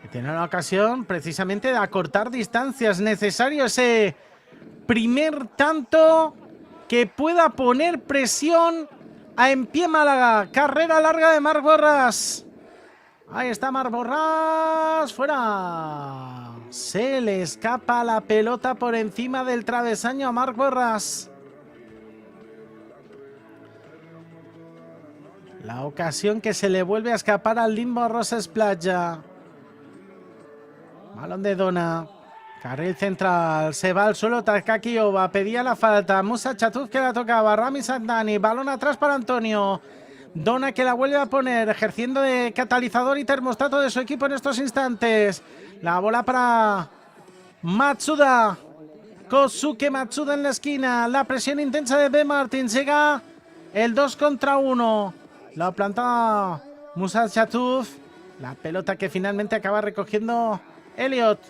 que tiene la ocasión precisamente de acortar distancias. Necesario ese primer tanto que pueda poner presión a Empie Málaga. Carrera larga de Marc Borràs. Ahí está Marc Borràs. Fuera. Se le escapa la pelota por encima del travesaño a Marc Borràs. La ocasión que se le vuelve a escapar al limbo a Rosas Playa. Balón de Dona. Carril central. Se va al suelo Takakiyova. Pedía la falta. Musa Chatuz que la tocaba. Rami Sagdani. Balón atrás para Antonio. Dona que la vuelve a poner. Ejerciendo de catalizador y termostato de su equipo en estos instantes. La bola para Matsuda. Kosuke Matsuda en la esquina. La presión intensa de B. Martins. Llega el 2 contra 1. La planta Musa Chatuz. La pelota que finalmente acaba recogiendo Elliot.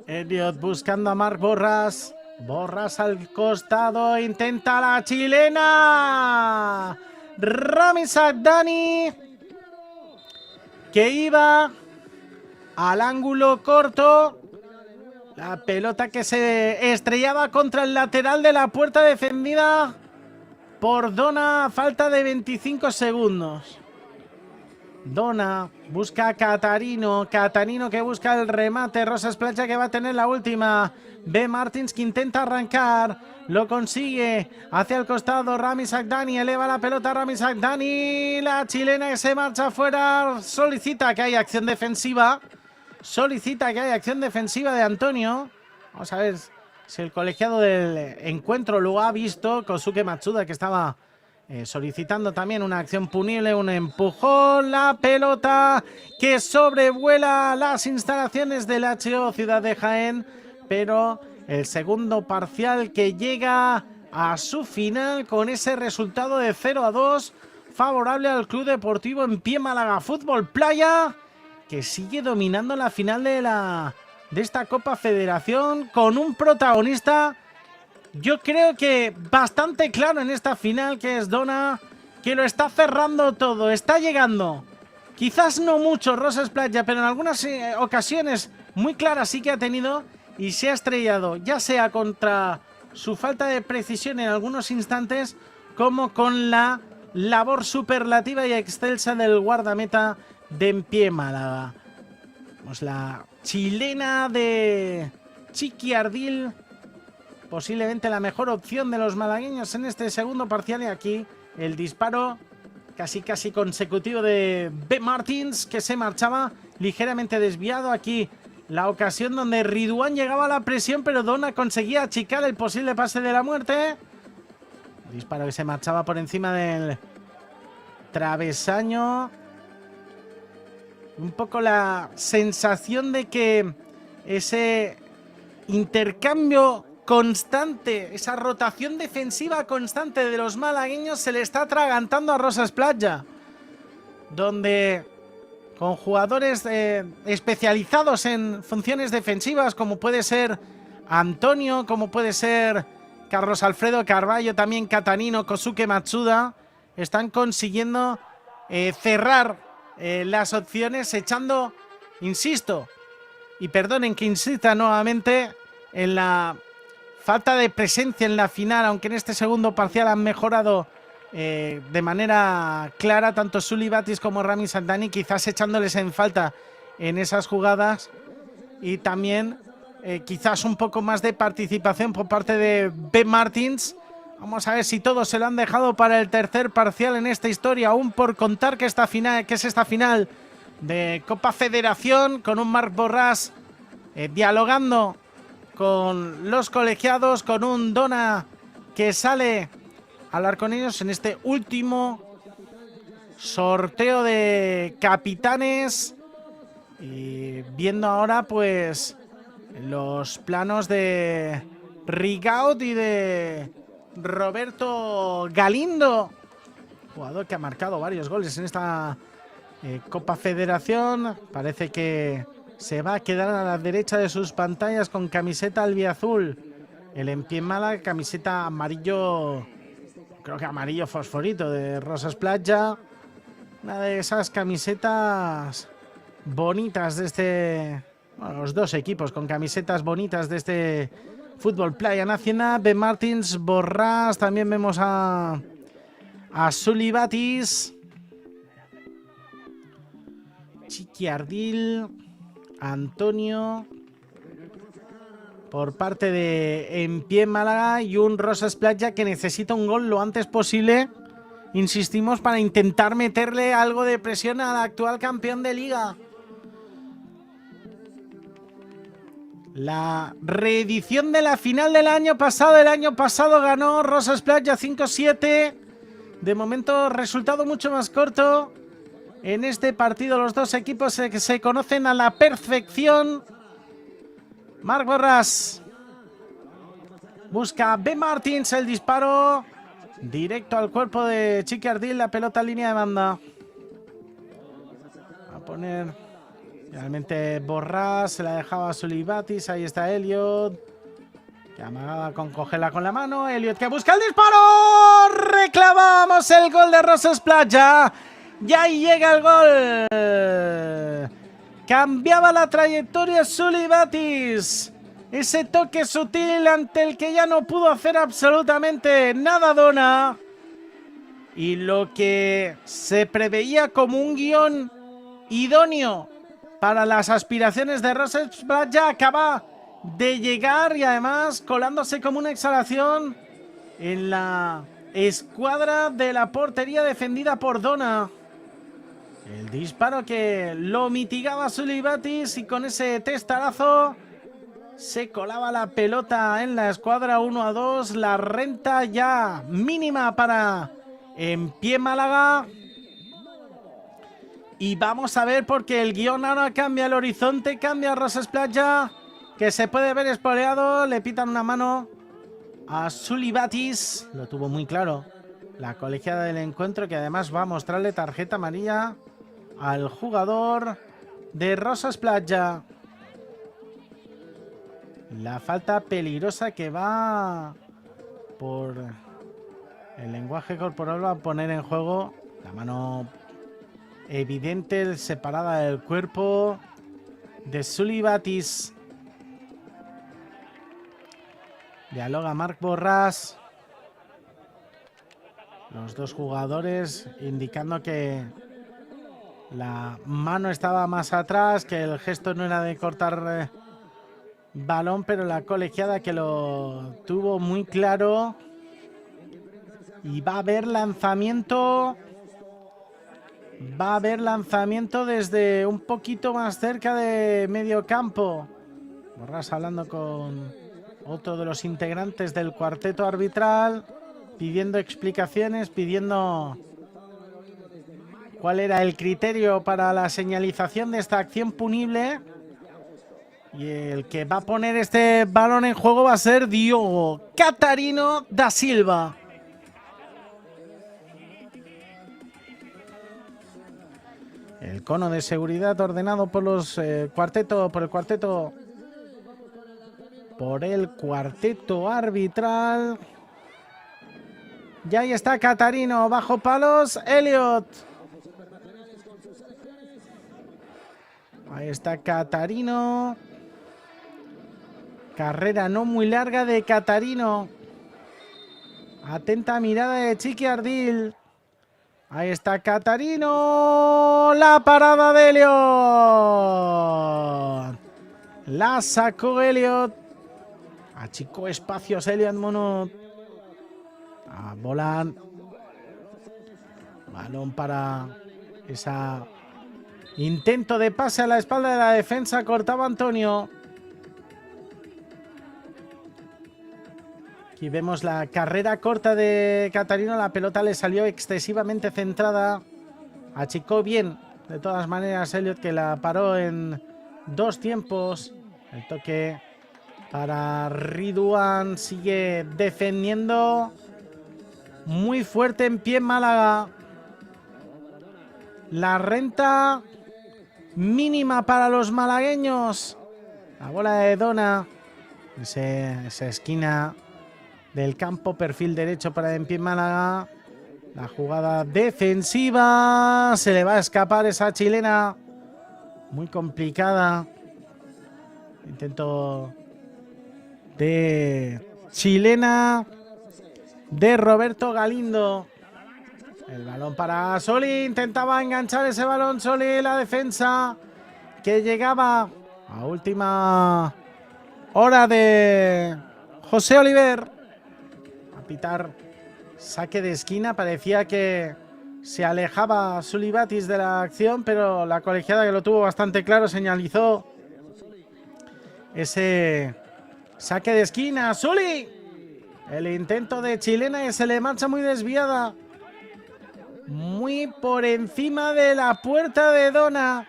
Elliot buscando a Marc Borràs. Borràs al costado. Intenta la chilena. Rami Sagdani, que iba al ángulo corto. La pelota que se estrellaba contra el lateral de la puerta defendida por Dona. Falta de 25 segundos. Dona busca a Catarino. Catarino que busca el remate. Rosas Playa que va a tener la última. B. Martins que intenta arrancar. Lo consigue. Hacia el costado Rami Sagdani. Eleva la pelota Rami Sagdani. La chilena que se marcha afuera. Solicita que haya acción defensiva. Solicita que haya acción defensiva de Antonio. Vamos a ver si el colegiado del encuentro lo ha visto. Kosuke Matsuda que estaba solicitando también una acción punible, un empujón. La pelota que sobrevuela las instalaciones del HO Ciudad de Jaén, pero el segundo parcial que llega a su final con ese resultado de 0-2 favorable al Club Deportivo Empie Málaga Fútbol Playa, que sigue dominando la final de esta Copa Federación con un protagonista, yo creo que bastante claro en esta final, que es Dona, que lo está cerrando todo. Está llegando, quizás no mucho Rosas Playa, pero en algunas ocasiones muy claras sí que ha tenido, y se ha estrellado, ya sea contra su falta de precisión en algunos instantes, como con la labor superlativa y excelsa del guardameta de Empie Málaga. Pues la chilena de Chiqui Ardil, posiblemente la mejor opción de los malagueños en este segundo parcial, y aquí el disparo casi consecutivo de B. Martins, que se marchaba ligeramente desviado. Aquí la ocasión donde Ridwan llegaba a la presión, pero Dona conseguía achicar el posible pase de la muerte. Disparo que se marchaba por encima del travesaño. Un poco la sensación de que ese intercambio constante, esa rotación defensiva constante de los malagueños se le está atragantando a Rosas Playa, donde con jugadores especializados en funciones defensivas, como puede ser Antonio, como puede ser Carlos Alfredo Carballo, también Catanino, Kosuke Matsuda, están consiguiendo cerrar las opciones, echando, insisto, y perdonen que insista nuevamente en la falta de presencia en la final, aunque en este segundo parcial han mejorado de manera clara tanto Sully Batis como Rami Sagdani, quizás echándoles en falta en esas jugadas y también quizás un poco más de participación por parte de Ben Martins. Vamos a ver si todos se lo han dejado para el tercer parcial en esta historia, aún por contar que es esta final de Copa Federación, con un Marc Borràs dialogando con los colegiados, con un Dona que sale a hablar con ellos en este último sorteo de capitanes. Y viendo ahora pues los planos de Rigaud y de Roberto Galindo, jugador que ha marcado varios goles en esta Copa Federación. Parece que se va a quedar a la derecha de sus pantallas con camiseta albiazul. El en pie Málaga, camiseta amarillo, creo que amarillo fosforito de Rosas Platja. Una de esas camisetas bonitas de este... Bueno, los dos equipos con camisetas bonitas de este Fútbol Playa Nacional. Ben Martins, Borràs, también vemos a Sully Batis, Chiqui Ardil, Antonio por parte de En Pie Málaga y un Rosas Platja que necesita un gol lo antes posible, insistimos, para intentar meterle algo de presión al actual campeón de liga. La reedición de la final del año pasado. El año pasado ganó Rosas Platja 5-7. De momento resultado mucho más corto. En este partido los dos equipos se conocen a la perfección. Marc Borràs busca a Ben Martins, el disparo directo al cuerpo de Chiqui Ardil, la pelota en línea de banda. A poner realmente Borràs, se la dejaba a Sully Batis, ahí está Elliot, que amagaba con cogerla con la mano. Elliot que busca el disparo, reclamamos el gol de Rosas Platja. Y ahí llega el gol. Cambiaba la trayectoria Sully Batis. Ese toque sutil ante el que ya no pudo hacer absolutamente nada Dona. Y lo que se preveía como un guión idóneo para las aspiraciones de Rosas Platja acaba de llegar y además colándose como una exhalación en la escuadra de la portería defendida por Dona. El disparo que lo mitigaba Sully Batis y con ese testarazo se colaba la pelota en la escuadra 1-2. La renta ya mínima para En Pie Málaga. Y vamos a ver, porque el guión ahora cambia el horizonte, cambia Rosas Platja, que se puede ver espoleado. Le pitan una mano a Sully Batis. Lo tuvo muy claro la colegiada del encuentro, que además va a mostrarle tarjeta amarilla al jugador de Rosas Platja. La falta peligrosa que va por el lenguaje corporal, va a poner en juego la mano evidente, separada del cuerpo de Sully Batis. Dialoga Marc Borràs. Los dos jugadores indicando que la mano estaba más atrás, que el gesto no era de cortar balón, pero la colegiada que lo tuvo muy claro. Y va a haber lanzamiento. Va a haber lanzamiento desde un poquito más cerca de medio campo. Borràs hablando con otro de los integrantes del cuarteto arbitral, pidiendo explicaciones, pidiendo cuál era el criterio para la señalización de esta acción punible. Y el que va a poner este balón en juego va a ser Diogo Catarino da Silva. El cono de seguridad ordenado por los por el cuarteto arbitral. Y ahí está Catarino, bajo palos, Elliot. Ahí está Catarino. Carrera no muy larga de Catarino. Atenta mirada de Chiqui Ardil. Ahí está Catarino. La parada de Elliot. La sacó Elliot. Achicó espacios Elliot Monod. A volar. Balón para esa intento de pase a la espalda de la defensa. Cortaba Antonio. Aquí vemos la carrera corta de Catarino. La pelota le salió excesivamente centrada. Achicó bien, de todas maneras, Elliot, que la paró en 2 tiempos. El toque para Ridwan. Sigue defendiendo muy fuerte en pie Málaga. La renta mínima para los malagueños. La bola de Dona. Esa esquina del campo, perfil derecho para en pie Málaga. La jugada defensiva. Se le va a escapar esa chilena. Muy complicada. Intento de chilena de Roberto Galindo. El balón para Soli. Intentaba enganchar ese balón Soli. La defensa que llegaba a última hora de José Oliver. A pitar saque de esquina. Parecía que se alejaba Sulibatis de la acción, pero la colegiada, que lo tuvo bastante claro, señalizó ese saque de esquina. Suli. El intento de chilena que se le marcha muy desviada. Muy por encima de la puerta de Dona.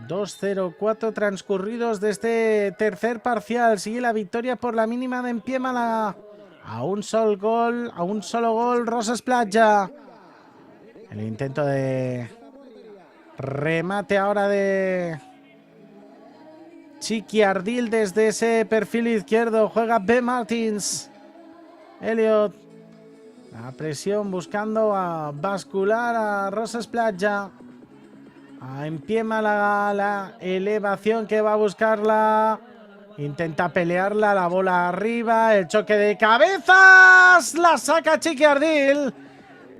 2:04 transcurridos de este tercer parcial. Sigue la victoria por la mínima de en pie Málaga. A un solo gol, Rosas Platja. El intento de remate ahora de Chiqui Ardil desde ese perfil izquierdo. Juega B. Martins. Elliot. La presión buscando a bascular a Rosas Platja. En pie Málaga, la elevación que va a buscarla. Intenta pelearla, la bola arriba, el choque de cabezas. La saca Chiqui Ardil.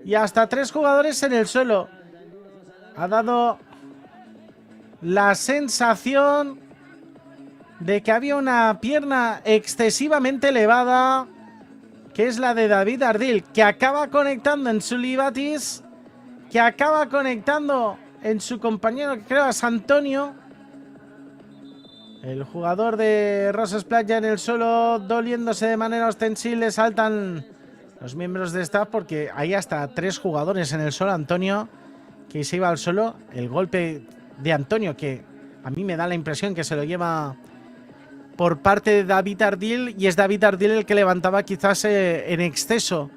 Y hasta 3 jugadores en el suelo. Ha dado la sensación de que había una pierna excesivamente elevada, que es la de David Ardil, que acaba conectando en Sulibatis, que acaba conectando en su compañero, que creo es Antonio. El jugador de Rosas Platja en el suelo, doliéndose de manera ostensible. Saltan los miembros de staff porque hay hasta 3 jugadores en el suelo. Antonio, que se iba al suelo. El golpe de Antonio, que a mí me da la impresión que se lo lleva por parte de David Ardil, y es David Ardil el que levantaba quizás en exceso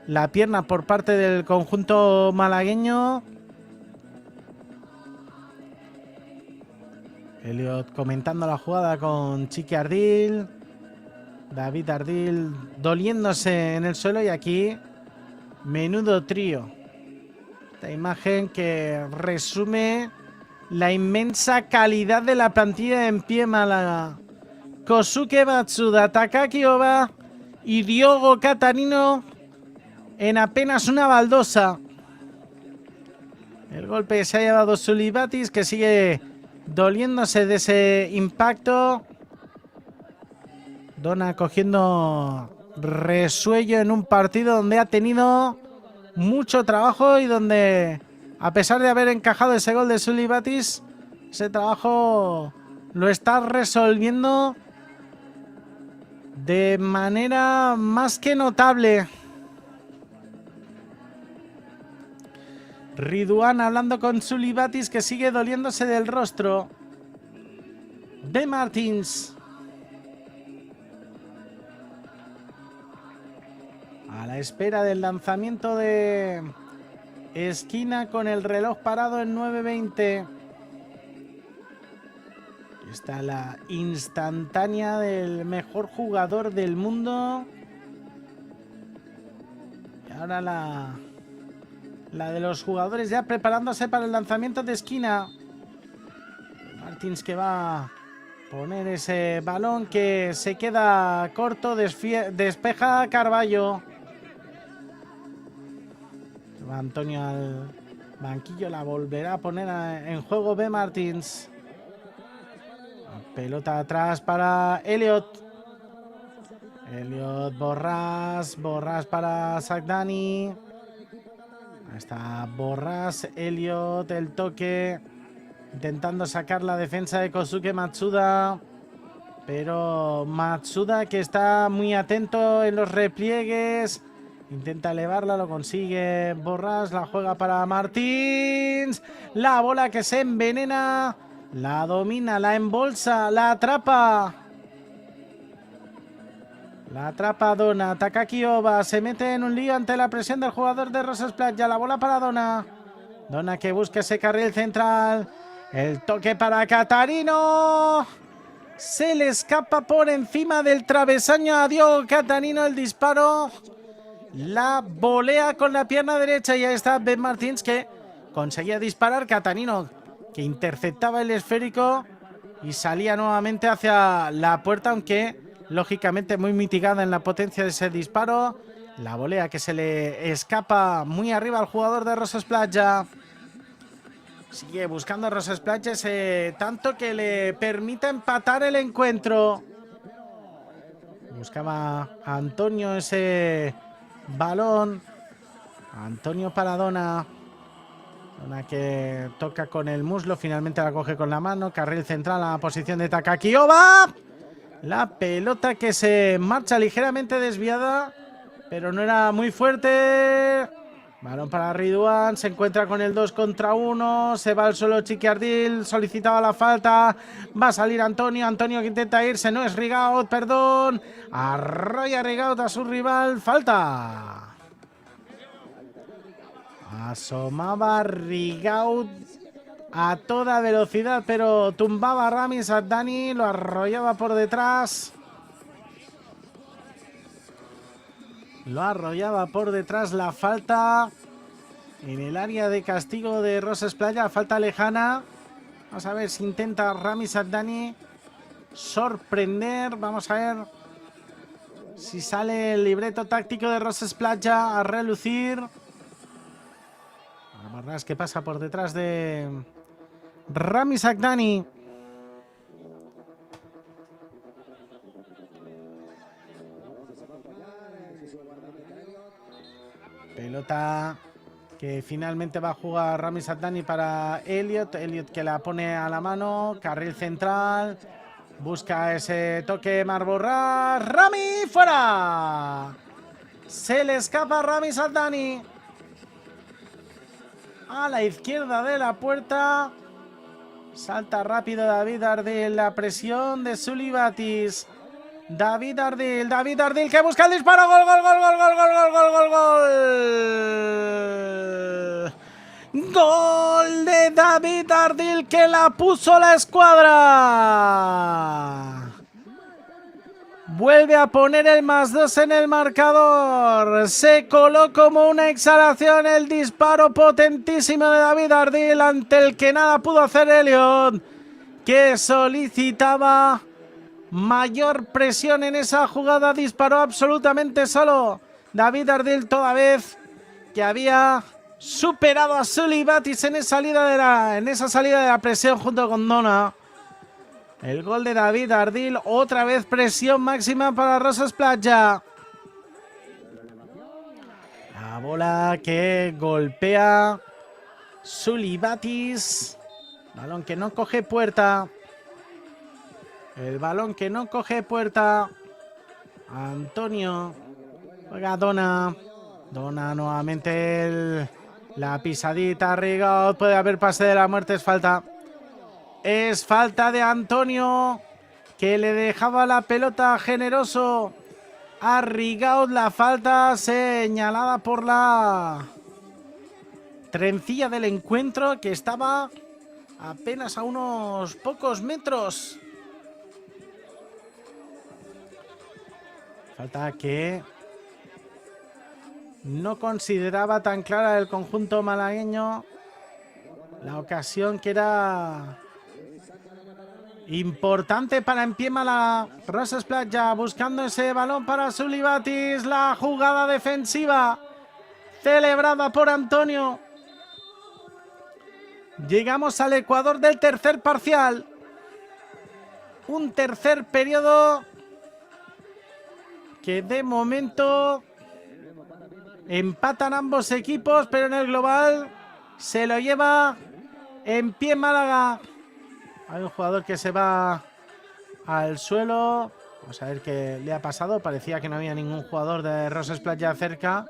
la pierna por parte del conjunto malagueño. Elliot comentando la jugada con Chiqui Ardil. David Ardil doliéndose en el suelo, y aquí menudo trío. Esta imagen que resume la inmensa calidad de la plantilla en pie Málaga. Kosuke Matsuda, Takaki Oba y Diogo Catarino en apenas una baldosa. El golpe que se ha llevado Sulibatis, que sigue doliéndose de ese impacto. Dona cogiendo resuello en un partido donde ha tenido mucho trabajo y donde, a pesar de haber encajado ese gol de Sulibatis, ese trabajo lo está resolviendo de manera más que notable. Ridwan hablando con Sulibatis, que sigue doliéndose del rostro. B. Martins. A la espera del lanzamiento de esquina con el reloj parado en 9:20. Está la instantánea del mejor jugador del mundo. Y ahora la de los jugadores ya preparándose para el lanzamiento de esquina. Martins, que va a poner ese balón que se queda corto. Despeja Carballo. Va Antonio al banquillo, la volverá a poner en juego B. Martins. Pelota atrás para Elliot. Elliot, Borràs para Sagdani. Ahí está Borràs, Elliot, el toque. Intentando sacar la defensa de Kosuke Matsuda. Pero Matsuda, que está muy atento en los repliegues. Intenta elevarla, lo consigue Borràs, la juega para Martins. La bola que se envenena. La domina, la embolsa, la atrapa. La atrapa Donna. Takaki Oba se mete en un lío ante la presión del jugador de Rosas Playa. La bola para Donna. Donna que busca ese carril central. El toque para Catarino. Se le escapa por encima del travesaño a Diogo Catarino el disparo. La volea con la pierna derecha y ahí está Ben Martins que conseguía disparar. Catarino que interceptaba el esférico y salía nuevamente hacia la puerta, aunque lógicamente muy mitigada en la potencia de ese disparo. La volea que se le escapa muy arriba al jugador de Rosas Playa. Sigue buscando a Rosas Playa ese tanto que le permita empatar el encuentro. Buscaba a Antonio ese balón. Antonio para Donna. Donna que toca con el muslo, finalmente la coge con la mano. Carril central a la posición de Takaki Oba. La pelota que se marcha ligeramente desviada, pero no era muy fuerte. Balón para Ridwan, se encuentra con el 2 contra 1, se va al suelo Chiqui Ardil, solicitaba la falta, va a salir Antonio, Antonio que intenta irse, no es Rigaud, perdón, arrolla Rigaud a su rival, falta. Asomaba Rigaud a toda velocidad, pero tumbaba a Rami Sagdani, lo arrollaba por detrás. Lo arrollaba por detrás, la falta en el área de castigo de Rosas Playa, falta lejana. Vamos a ver si intenta Rami Sagdani sorprender. Vamos a ver si sale el libreto táctico de Rosas Playa a relucir. La verdad es que pasa por detrás de Rami Sagdani. Pelota que finalmente va a jugar Rami Sagdani para Elliot. Elliot que la pone a la mano. Carril central. Busca ese toque Marborràs. ¡Rami! ¡Fuera! Se le escapa Rami Sagdani. A la izquierda de la puerta. Salta rápido David Ardil. La presión de Sulibatis. David Ardil que busca el disparo. Gol, gol, gol, gol, gol, gol, gol, gol, gol, gol. Gol de David Ardil que la puso la escuadra. Vuelve a poner el +2 en el marcador. Se coló como una exhalación el disparo potentísimo de David Ardil, ante el que nada pudo hacer Elliot, que solicitaba mayor presión en esa jugada. Disparó absolutamente solo David Ardil, toda vez que había superado a Sulibatis en esa salida de la presión junto con Donna. El gol de David Ardil, otra vez presión máxima para Rosas Playa. La bola que golpea Sulibatis. Balón que no coge puerta. El balón que no coge puerta. Antonio. Juega Donna. Donna nuevamente la pisadita. Rigaud. Puede haber pase de la muerte. Es falta. Es falta de Antonio, que le dejaba la pelota generoso a Rigaud. La falta señalada por la trencilla del encuentro, que estaba apenas a unos pocos metros. Falta que no consideraba tan clara el conjunto malagueño. La ocasión que era importante para en pie mala. Rosas Playa buscando ese balón para Sulibatis. La jugada defensiva celebrada por Antonio. Llegamos al ecuador del tercer parcial. Un tercer periodo que de momento empatan ambos equipos, pero en el global se lo lleva en pie Málaga. Hay un jugador que se va al suelo. Vamos a ver qué le ha pasado. Parecía que no había ningún jugador de Roses Playa cerca.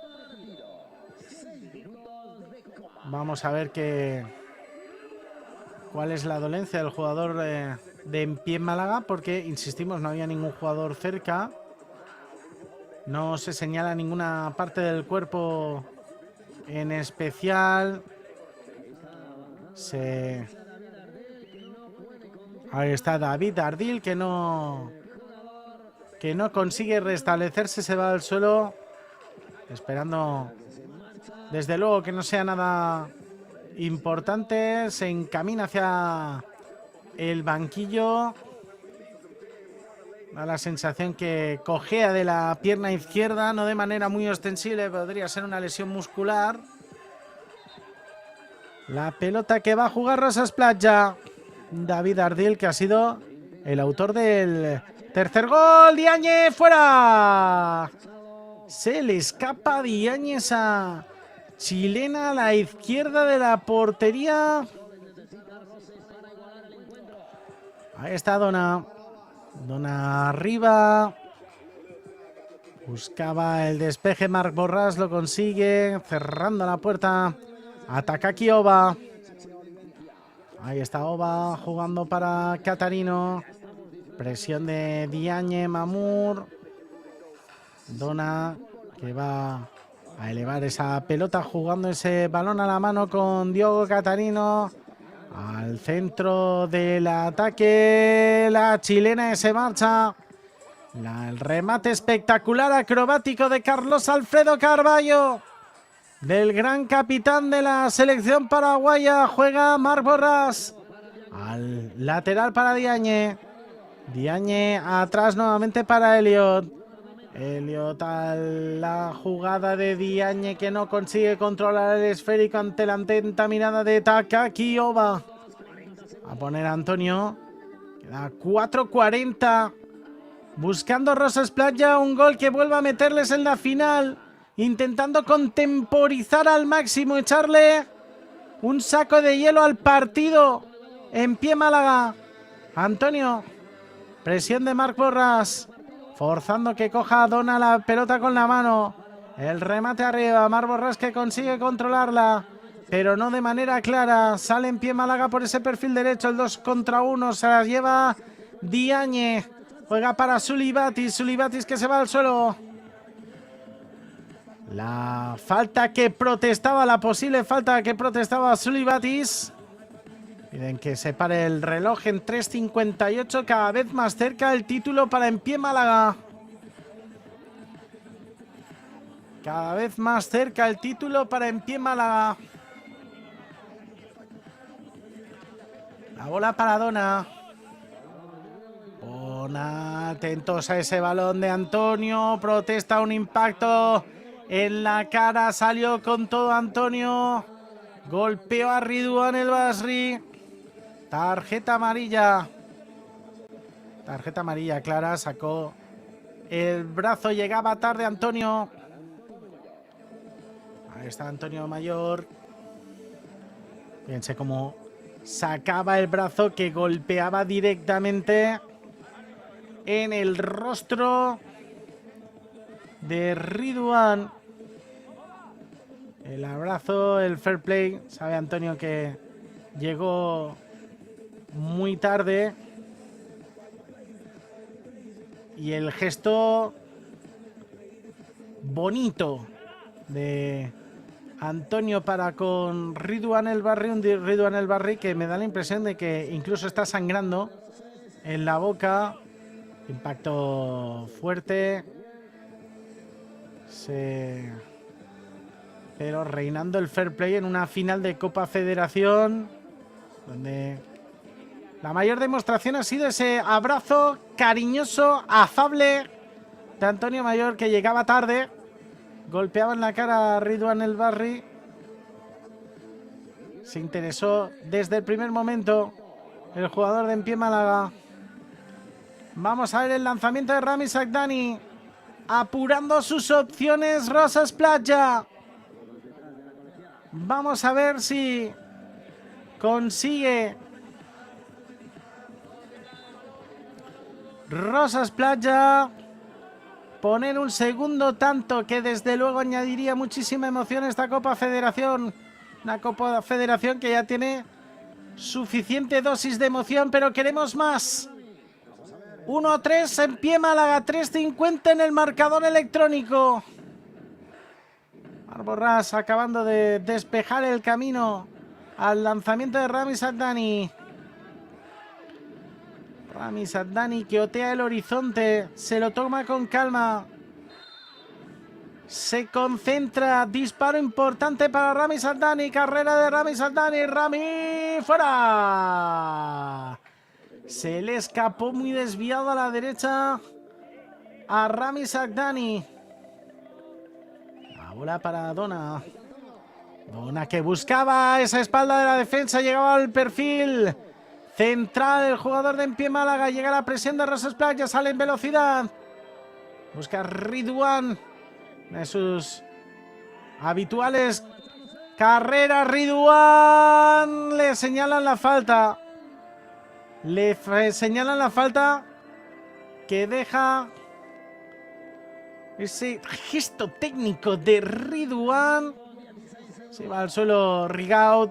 Vamos a ver cuál es la dolencia del jugador de en pie Málaga, porque insistimos, no había ningún jugador cerca. No se señala ninguna parte del cuerpo en especial. Ahí está David Ardil, que no consigue restablecerse, se va al suelo, esperando desde luego que no sea nada importante. Se encamina hacia el banquillo. Da la sensación que cojea de la pierna izquierda, no de manera muy ostensible, podría ser una lesión muscular. La pelota que va a jugar Roses Playa. David Ardil, que ha sido el autor del tercer gol. Diagne fuera. Se le escapa Diagne, esa chilena a la izquierda de la portería. Ahí está Dona. Dona arriba. Buscaba el despeje Marc Borràs, lo consigue. Cerrando la puerta. Ataca aquí Oba. Ahí está Oba jugando para Catarino. Presión de Diagne, Mamur. Dona, que va a elevar esa pelota jugando ese balón a la mano con Diogo Catarino. Al centro del ataque, la chilena se marcha. El remate espectacular, acrobático de Carlos Alfredo Carballo, del gran capitán de la selección paraguaya. Juega Marc Borràs al lateral para Diagne. Diagne atrás nuevamente para Elliot. Elliot a la jugada de Diagne, que no consigue controlar el esférico ante la atenta mirada de Takaki Oba. A poner a Antonio. Queda 4:40. Buscando Roses Playa un gol que vuelva a meterles en la final. Intentando contemporizar al máximo, echarle un saco de hielo al partido. En pie Málaga. Antonio. Presión de Marc Borràs. Forzando que coja a Dona la pelota con la mano. El remate arriba. Marc Borràs, que consigue controlarla, pero no de manera clara. Sale en pie Málaga por ese perfil derecho. El 2 contra 1 se las lleva Diagne. Juega para Sulibatis. Sulibatis, que se va al suelo. La falta que protestaba, la posible falta que protestaba Sulibatis. Piden que se pare el reloj en 3:58, cada vez más cerca el título para en pie Málaga. Cada vez más cerca el título para en pie Málaga. La bola para Dona. Dona, atentos a ese balón de Antonio. Protesta un impacto en la cara. Salió con todo Antonio. Golpeó a Ridwan El Basri. Tarjeta amarilla. Tarjeta amarilla clara. Sacó el brazo. Llegaba tarde Antonio. Ahí está Antonio Mayor. Fíjense cómo sacaba el brazo, que golpeaba directamente en el rostro de Ridwan. El abrazo, el fair play. Sabe Antonio que llegó muy tarde. Y el gesto bonito de Antonio para con Ridwan El Basri. Un Ridwan El Basri que me da la impresión de que incluso está sangrando en la boca. Impacto fuerte. Pero reinando el fair play en una final de Copa Federación, donde la mayor demostración ha sido ese abrazo cariñoso, afable de Antonio Mayor, que llegaba tarde. golpeaba en la cara a Ridwan El Basri. Se interesó desde el primer momento el jugador de En Pie Málaga. Vamos a ver el lanzamiento de Rami Sagdani. Apurando sus opciones Rosas Platja. Vamos a ver si consigue Rosas Platja poner un segundo tanto que desde luego añadiría muchísima emoción a esta Copa Federación. Una Copa Federación que ya tiene suficiente dosis de emoción, pero queremos más. 1-3 En Pie Málaga, 3:50 en el marcador electrónico. Marc Borràs acabando de despejar el camino al lanzamiento de Rami Sagdani. Rami Sagdani que otea el horizonte, se lo toma con calma. Se concentra, disparo importante para Rami Sagdani, carrera de Rami Sagdani, Rami fuera. Se le escapó muy desviado a la derecha a Rami Sagdani. La bola para Dona. Dona que buscaba esa espalda de la defensa, llegaba al perfil central el jugador de En Pie Málaga, llega la presión de Rosas Platja, sale en velocidad. Busca Ridwan, de sus habituales carreras. Ridwan, le señalan la falta. Le señalan la falta que deja ese gesto técnico de Ridwan. Se va al suelo Rigaud.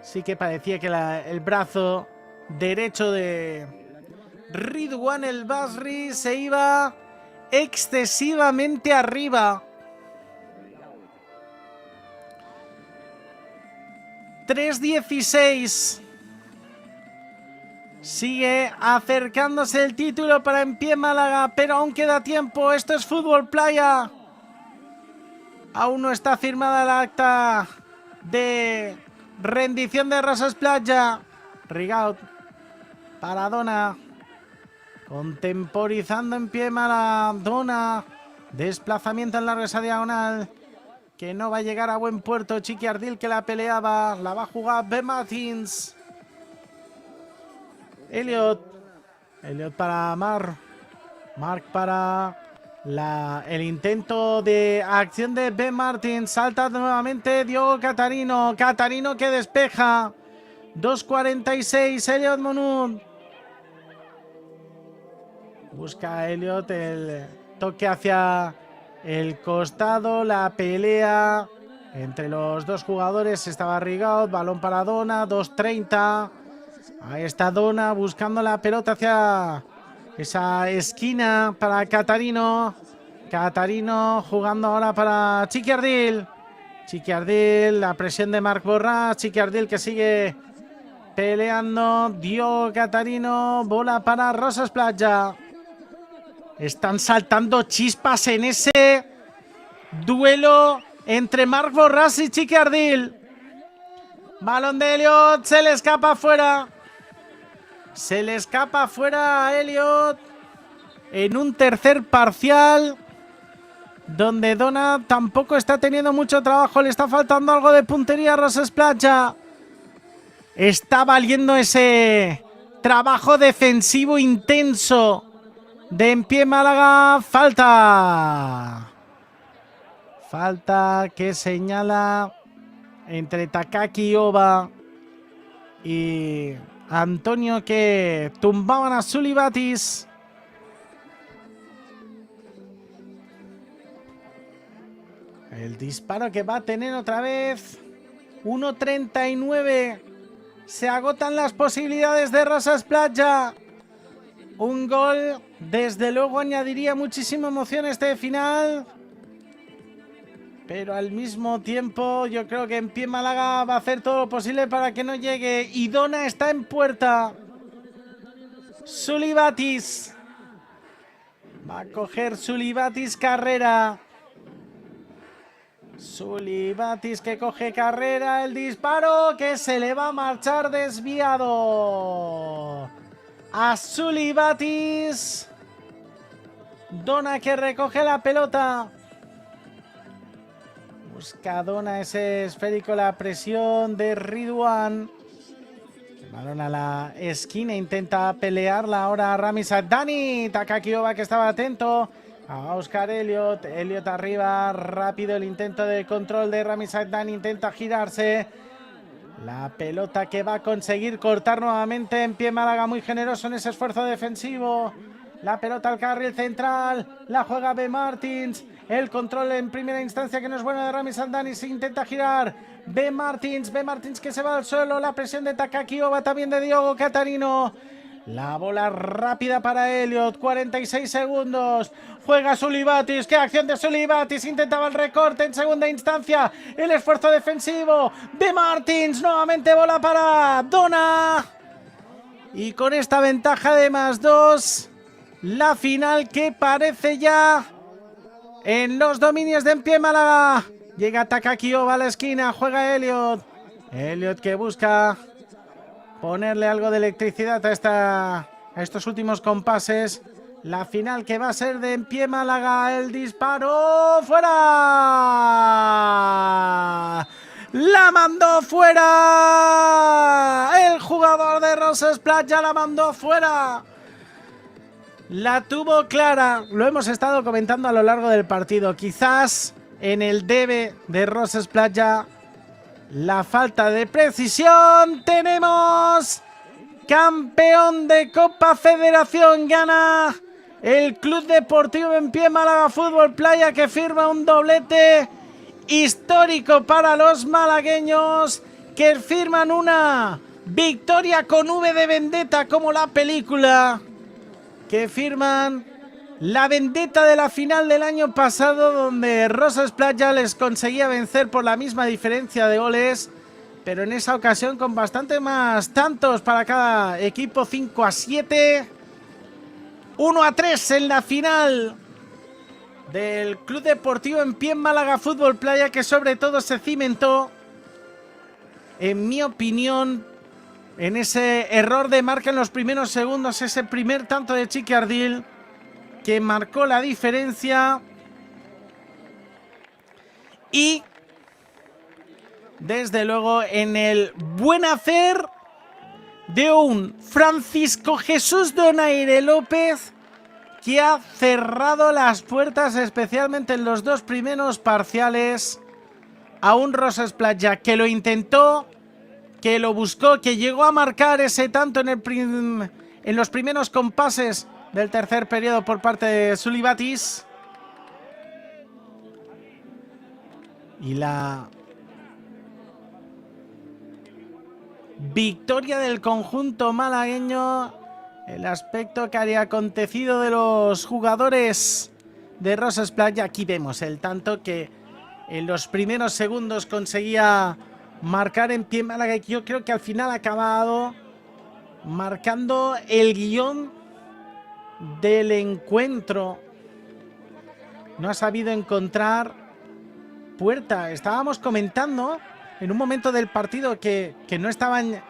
Sí que parecía que el brazo derecho de Ridwan El Basri se iba excesivamente arriba. 3:16. Sigue acercándose el título para En Pie Málaga, pero aún queda tiempo. Esto es fútbol playa. Aún no está firmada la acta de rendición de Rosas Platja. Rigaud para Dona. Contemporizando En Pie Málaga. Dona. Desplazamiento en larga esa diagonal. Que no va a llegar a buen puerto. Chiqui Ardil que la peleaba. La va a jugar Ben Martins. Elliot para Marc para el intento de acción de Ben Martins. Salta nuevamente Diogo Catarino. Catarino que despeja. 2:46. Elliot Monud. Busca Elliot el toque hacia el costado. La pelea entre los dos jugadores. Estaba Rigaud. Balón para Dona. 2:30. Ahí está Dona buscando la pelota hacia esa esquina para Catarino. Catarino jugando ahora para Chiqui Ardil. Chiqui Ardil, la presión de Marc Borràs. Chiqui Ardil que sigue peleando. Dio Catarino, bola para Rosas Platja. Están saltando chispas en ese duelo entre Marc Borràs y Chiqui Ardil. Balón de Elliot, se le escapa fuera. Se le escapa fuera a Elliot en un tercer parcial donde Dona tampoco está teniendo mucho trabajo. Le está faltando algo de puntería a Rosas Platja. Está valiendo ese trabajo defensivo intenso de En Pie Málaga. Falta que señala entre Takaki Oba y Antonio, que tumbaban a Sulibatis. El disparo que va a tener otra vez. 1:39. Se agotan las posibilidades de Rosas Platja. Un gol, desde luego, añadiría muchísima emoción a este final. Pero al mismo tiempo yo creo que En Pie Málaga va a hacer todo lo posible para que no llegue. Y Dona está en puerta. Sulibatis. Va a coger Sulibatis carrera. Sulibatis que coge carrera. El disparo que se le va a marchar desviado a Sulibatis. Dona que recoge la pelota. Busca Dona ese esférico, la presión de Ridwan. Balón a la esquina, intenta pelearla ahora Rami Sadani. Takakiova que estaba atento. A buscar Elliot. Elliot arriba, rápido el intento de control de Rami Sadani. Intenta girarse. La pelota que va a conseguir cortar nuevamente en pie Málaga, muy generoso en ese esfuerzo defensivo. La pelota al carril central, la juega B. Martins. El control en primera instancia que no es bueno de Rami Sadani, se intenta girar. B. Martins que se va al suelo, la presión de Takakiova, también de Diogo Catarino. La bola rápida para Elliot, 46 segundos. Juega Sulibatis, qué acción de Sulibatis. Intentaba el recorte en segunda instancia. El esfuerzo defensivo de Martins. Nuevamente bola para Dona. Y con esta ventaja de +2, la final que parece ya en los dominios de En Pie Málaga. Llega Takakiova a la esquina, juega Elliot. Elliot que busca ponerle algo de electricidad a estos últimos compases. La final que va a ser de En Pie Málaga. El disparo fuera. La mandó fuera. El jugador de Roses Playa la mandó fuera. La tuvo clara. Lo hemos estado comentando a lo largo del partido. Quizás en el debe de Roses Playa la falta de precisión. Tenemos campeón de Copa Federación. Gana el Club Deportivo En Pie Málaga Fútbol Playa, que firma un doblete histórico para los malagueños, que firman una victoria con V de vendetta como la película, que firman la vendetta de la final del año pasado, donde Roses Playa les conseguía vencer por la misma diferencia de goles, pero en esa ocasión con bastante más tantos para cada equipo. 5-7, 1-3 en la final del Club Deportivo En Pie Málaga Fútbol Playa, que sobre todo se cimentó, en mi opinión, en ese error de marca en los primeros segundos, ese primer tanto de Chiqui Ardil que marcó la diferencia. Y desde luego en el buen hacer de un Francisco Jesús Donaire López, que ha cerrado las puertas, especialmente en los dos primeros parciales, a un Roses Playa que lo intentó, que lo buscó, que llegó a marcar ese tanto en los primeros compases del tercer periodo por parte de Sulibatis. Y la victoria del conjunto malagueño, el aspecto que había acontecido de los jugadores de Roses Playa. Aquí vemos el tanto que en los primeros segundos conseguía marcar En Pie Málaga, y yo creo que al final ha acabado marcando el guión del encuentro. No ha sabido encontrar puerta. Estábamos comentando en un momento del partido que no estaban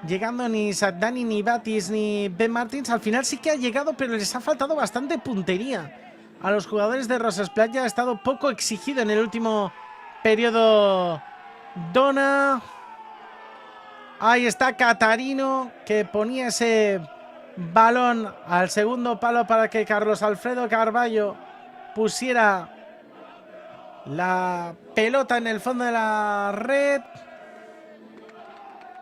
llegando ni Sadani, ni Batis, ni Ben Martins. Al final sí que ha llegado, pero les ha faltado bastante puntería a los jugadores de Roses Playa. Ha estado poco exigido en el último periodo Dona. Ahí está Catarino, que ponía ese balón al segundo palo para que Carlos Alfredo Carballo pusiera la pelota en el fondo de la red.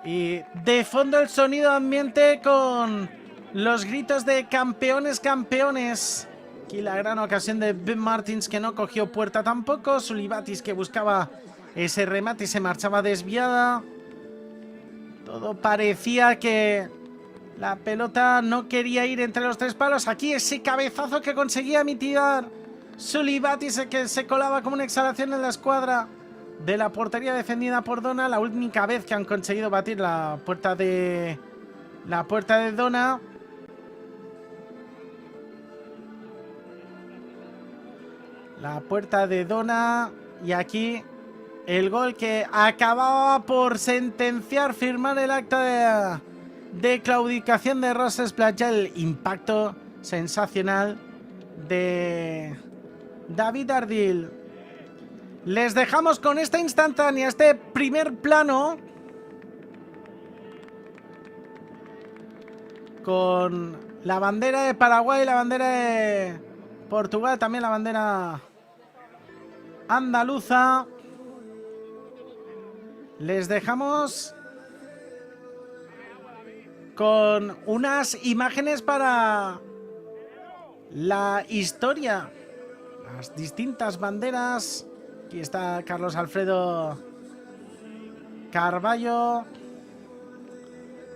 Y de fondo el sonido ambiente con los gritos de campeones, campeones. Aquí la gran ocasión de Ben Martins, que no cogió puerta tampoco. Sulibatis, que buscaba ese remate y se marchaba desviada. Todo parecía que la pelota no quería ir entre los tres palos. Aquí ese cabezazo que conseguía mitigar Sulibatis, que se colaba como una exhalación en la escuadra de la portería defendida por Dona. La única vez que han conseguido batir la puerta de Dona. La puerta de Dona. Y aquí el gol que acababa por sentenciar, firmar el acta de claudicación de Roses Playa. El impacto sensacional de David Ardil. Les dejamos con esta instantánea, este primer plano, con la bandera de Paraguay, la bandera de Portugal, también la bandera andaluza. Les dejamos con unas imágenes para la historia, las distintas banderas. Aquí está Carlos Alfredo Carballo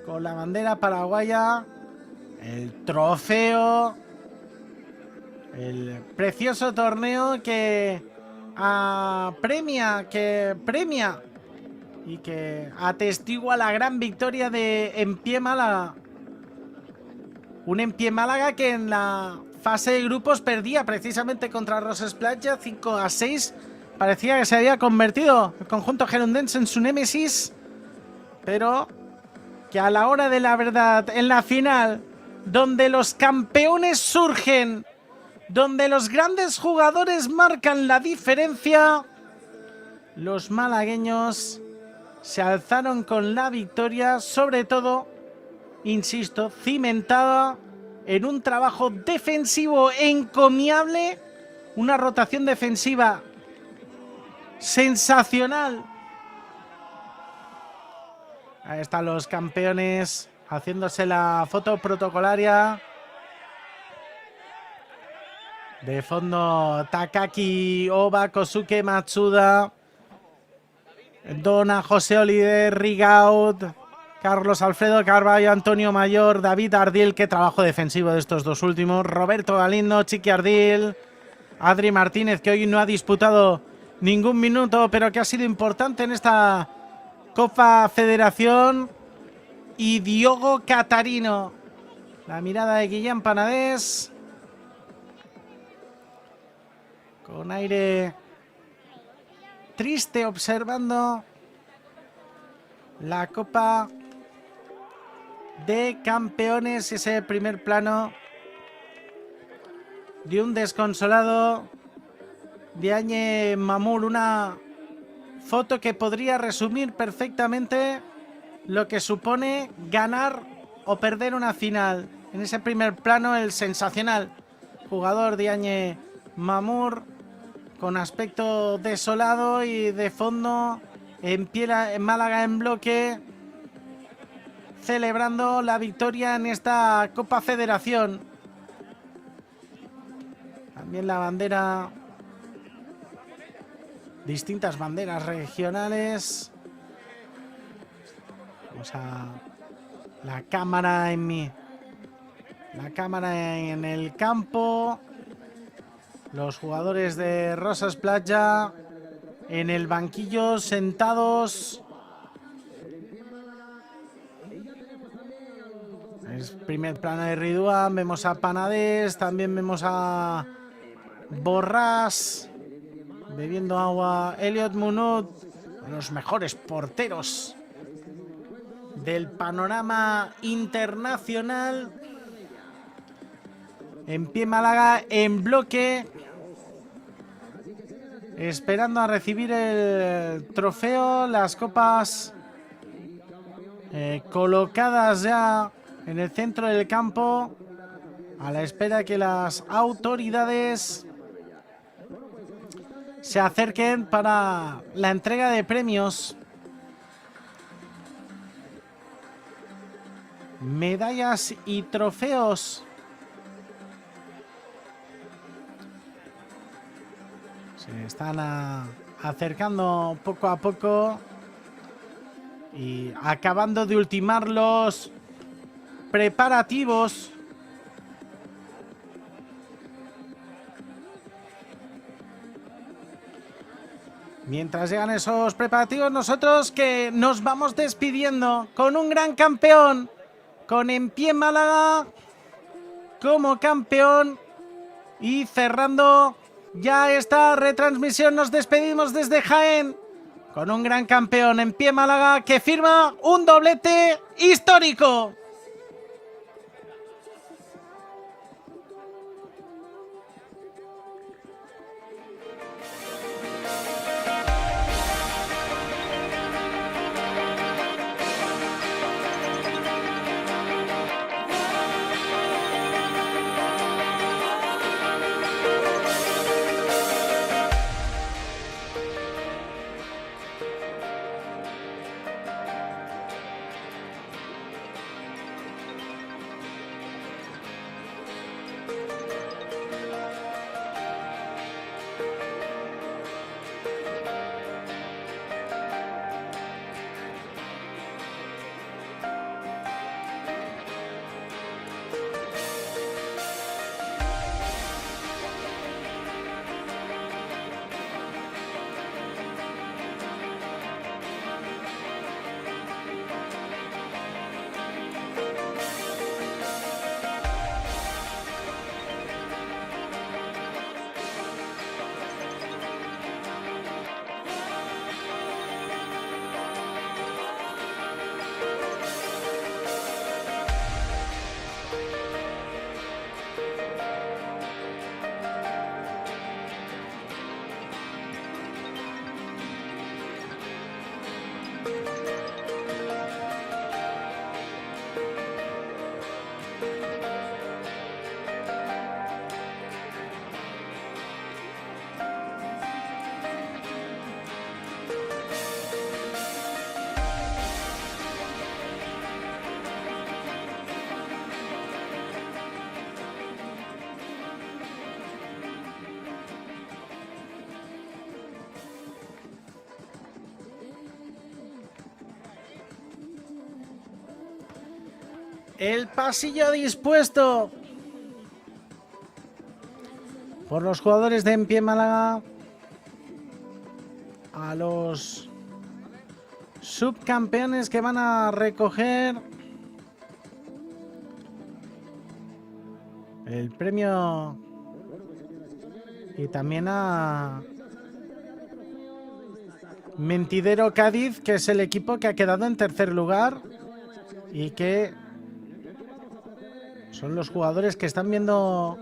con la bandera paraguaya, el trofeo, el precioso torneo que premia y que atestigua la gran victoria de Empie Málaga. Un Empie Málaga que en la fase de grupos perdía precisamente contra Roses Platja 5-6. Parecía que se había convertido el conjunto gerundense en su némesis, pero que a la hora de la verdad, en la final, donde los campeones surgen, donde los grandes jugadores marcan la diferencia, los malagueños se alzaron con la victoria, sobre todo, insisto, cimentada en un trabajo defensivo encomiable, una rotación defensiva sensacional. Ahí están los campeones haciéndose la foto protocolaria. De fondo, Takaki Oba, Kosuke Matsuda, Dona, José Oliver, Rigaud, Carlos Alfredo Carballo, Antonio Mayor, David Ardil, qué trabajo defensivo de estos dos últimos, Roberto Galindo, Chiqui Ardil, Adri Martínez, que hoy no ha disputado ningún minuto, pero que ha sido importante en esta Copa Federación, y Diogo Catarino. La mirada de Guillén Panadés, con aire triste, observando la Copa de Campeones. Ese primer plano de un desconsolado Diagne Mamour, una foto que podría resumir perfectamente lo que supone ganar o perder una final. En ese primer plano, el sensacional jugador Diagne Mamour, con aspecto desolado, y de fondo en Málaga en bloque, celebrando la victoria en esta Copa Federación. También la bandera, distintas banderas regionales. Vamos a la cámara en el campo. Los jugadores de Roses Platja en el banquillo sentados. Es primer plano de Ridwan. Vemos a Panadés, también vemos a Borràs bebiendo agua. Elliot Munut, uno de los mejores porteros del panorama internacional. Empie Málaga en bloque, esperando a recibir el trofeo, las copas colocadas ya en el centro del campo, a la espera que las autoridades se acerquen para la entrega de premios, medallas y trofeos. Se están acercando poco a poco y acabando de ultimar los preparativos. Mientras llegan esos preparativos, nosotros que nos vamos despidiendo con un gran campeón, con Empie Málaga como campeón, y cerrando ya esta retransmisión, nos despedimos desde Jaén con un gran campeón, Empie Málaga, que firma un doblete histórico. El pasillo dispuesto por los jugadores de En Pie Málaga a los subcampeones que van a recoger el premio y también a Mentidero Cádiz, que es el equipo que ha quedado en tercer lugar y que son los jugadores que están viendo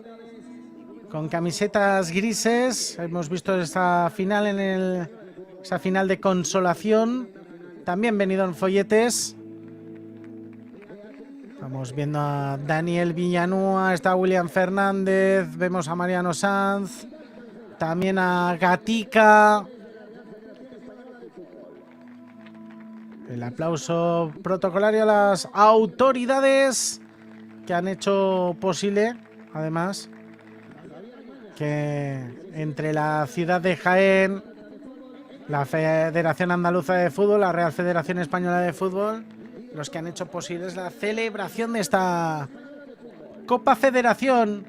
con camisetas grises. Hemos visto esta final esa final de consolación. También venido en folletes. Estamos viendo a Daniel Villanueva, está William Fernández, vemos a Mariano Sanz, también a Gatica. El aplauso protocolario a las autoridades que han hecho posible, además, que entre la ciudad de Jaén, la Federación Andaluza de Fútbol, la Real Federación Española de Fútbol, los que han hecho posible la celebración de esta Copa Federación.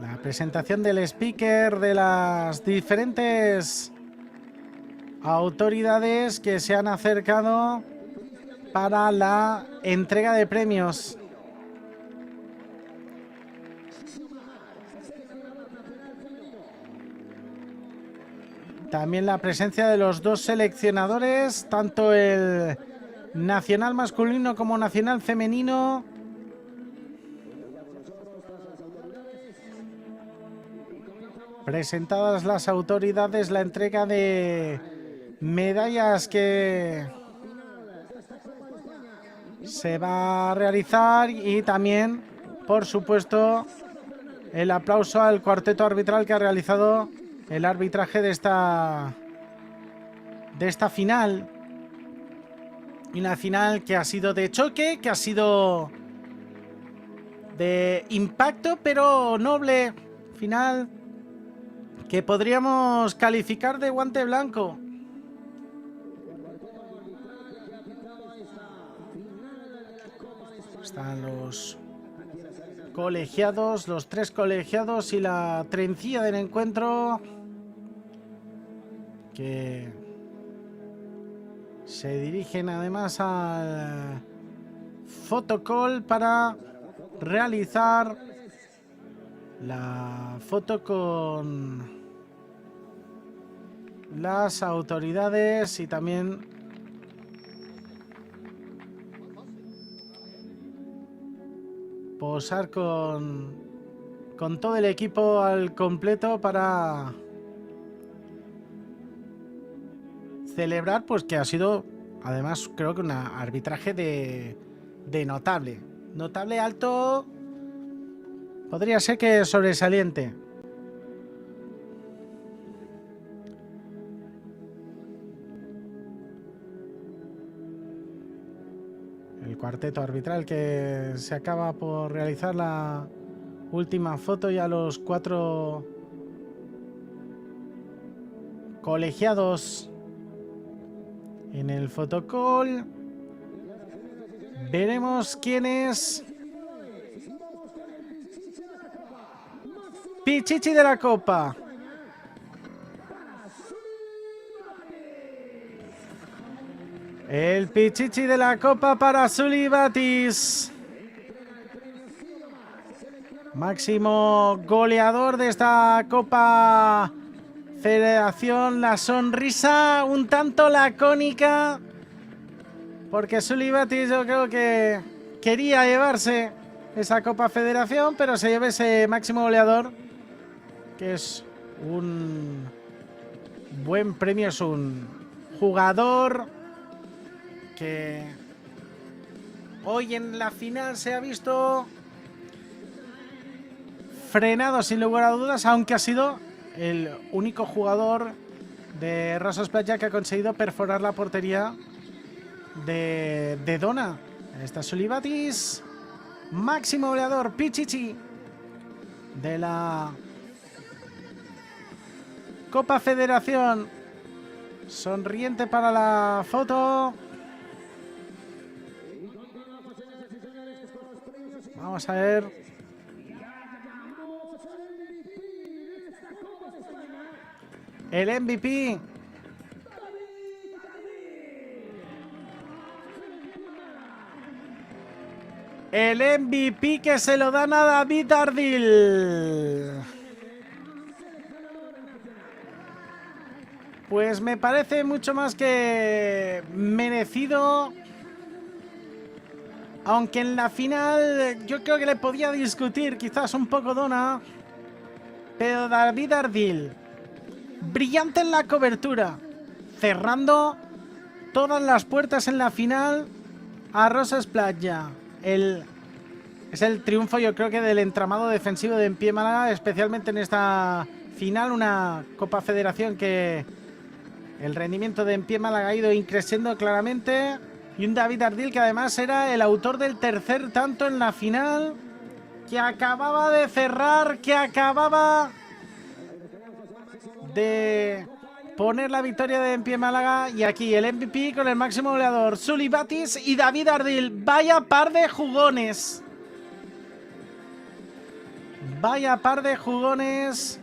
La presentación del speaker de las diferentes autoridades que se han acercado para la entrega de premios. También la presencia de los dos seleccionadores, tanto el nacional masculino como nacional femenino. Presentadas las autoridades, la entrega de medallas que se va a realizar y también, por supuesto, el aplauso al cuarteto arbitral que ha realizado el arbitraje de esta final. Y una final que ha sido de choque, que ha sido de impacto, pero noble. Final que podríamos calificar de guante blanco. Están los colegiados, los tres colegiados y la trencilla del encuentro, que se dirigen además al fotocall para realizar la foto con las autoridades y también posar con todo el equipo al completo para celebrar, pues que ha sido, además, creo que un arbitraje de notable alto, podría ser que sobresaliente. El cuarteto arbitral que se acaba por realizar la última foto, y a los cuatro colegiados en el fotocall. Veremos quién es Pichichi de la Copa. El Pichichi de la Copa para Sully Batis, máximo goleador de esta Copa Federación. La sonrisa un tanto lacónica, porque Sully Batis, yo creo que quería llevarse esa Copa Federación, pero se lleva ese máximo goleador, que es un buen premio. Es un jugador que hoy en la final se ha visto frenado sin lugar a dudas, aunque ha sido el único jugador de Rasos Playa que ha conseguido perforar la portería de Dona. Está Sully Batis, máximo goleador, Pichichi de la Copa Federación. Sonriente para la foto. Vamos a ver. El MVP. El MVP que se lo dan a David Ardil. Pues me parece mucho más que merecido. Aunque en la final yo creo que le podía discutir quizás un poco Dona. Pero David Ardil, brillante en la cobertura, cerrando todas las puertas en la final a Rosas Playa. Es el triunfo, yo creo que del entramado defensivo de Empie Málaga, especialmente en esta final, una Copa Federación que el rendimiento de Empie Málaga ha ido increciendo claramente, y un David Ardil que además era el autor del tercer tanto en la final, que acababa de cerrar, que acababa de poner la victoria de Empie Málaga. Y aquí el MVP con el máximo goleador, Sully Batis y David Ardil. Vaya par de jugones. Vaya par de jugones.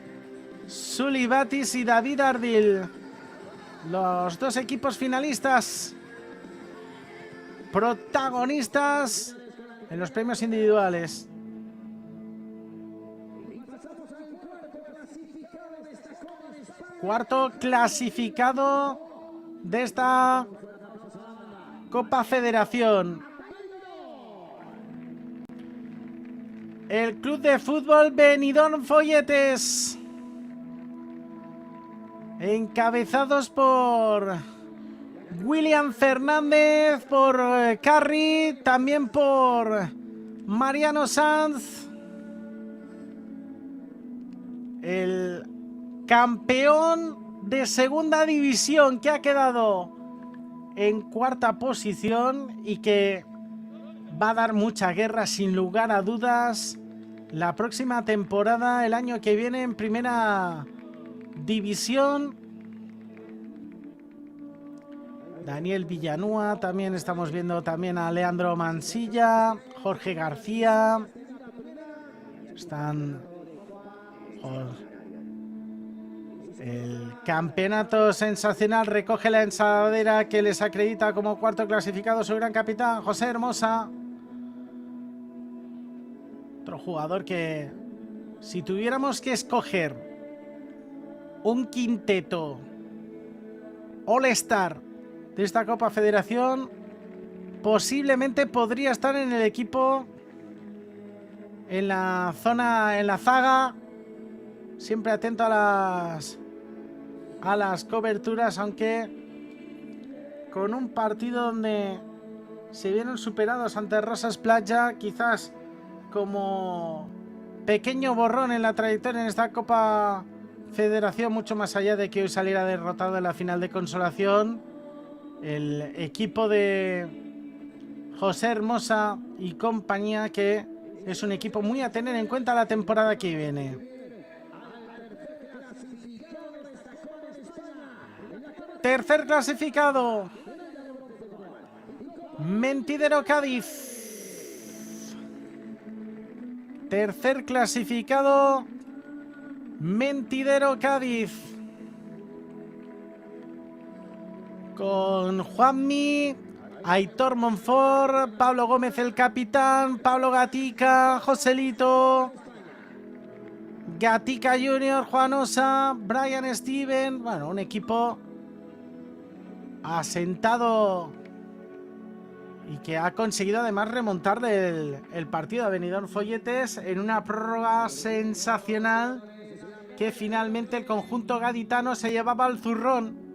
Sully Batis y David Ardil. Los dos equipos finalistas, protagonistas en los premios individuales. Cuarto clasificado de esta Copa Federación. El Club de Fútbol Benidorm Folletes, encabezados por William Fernández, por Carri, también por Mariano Sanz. El campeón de segunda división, que ha quedado en cuarta posición y que va a dar mucha guerra sin lugar a dudas la próxima temporada, el año que viene, en primera división. Daniel Villanúa, también estamos viendo también a Leandro Mansilla, Jorge García. Están... El campeonato sensacional recoge la ensaladera que les acredita como cuarto clasificado su gran capitán, José Hermosa. Otro jugador que, si tuviéramos que escoger un quinteto All-Star de esta Copa Federación, posiblemente podría estar en el equipo, en la zona, en la zaga, siempre atento a las coberturas, aunque con un partido donde se vieron superados ante Rosas Playa, quizás como pequeño borrón en la trayectoria en esta Copa Federación, mucho más allá de que hoy saliera derrotado en la final de consolación. El equipo de José Hermosa y compañía, que es un equipo muy a tener en cuenta la temporada que viene. Tercer clasificado, Mentidero Cádiz. Tercer clasificado, Mentidero Cádiz. Con Juanmi, Aitor Monfort, Pablo Gómez el capitán, Pablo Gatica, Joselito, Gatica Junior, Juan Osa, Brian Steven. Bueno, un equipo asentado y que ha conseguido además remontar el partido a Benidorm Folletes en una prórroga sensacional, que finalmente el conjunto gaditano se llevaba al zurrón.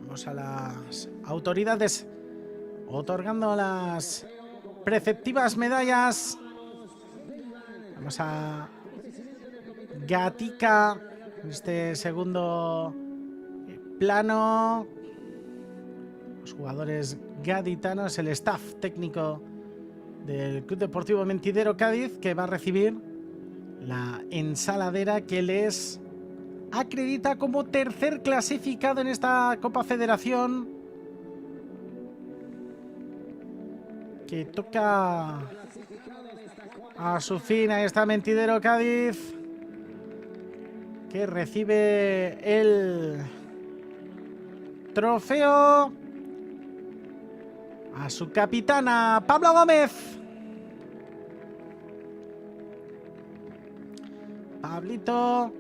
Vamos a las autoridades otorgando las preceptivas medallas. Vamos a Gatica en este segundo plano. Los jugadores gaditanos, el staff técnico del Club Deportivo Mentidero Cádiz, que va a recibir la ensaladera que les acredita como tercer clasificado en esta Copa Federación, que toca a su fin. Ahí está Mentidero Cádiz, que recibe el trofeo. A su capitana, Pablo Gómez. Pablito.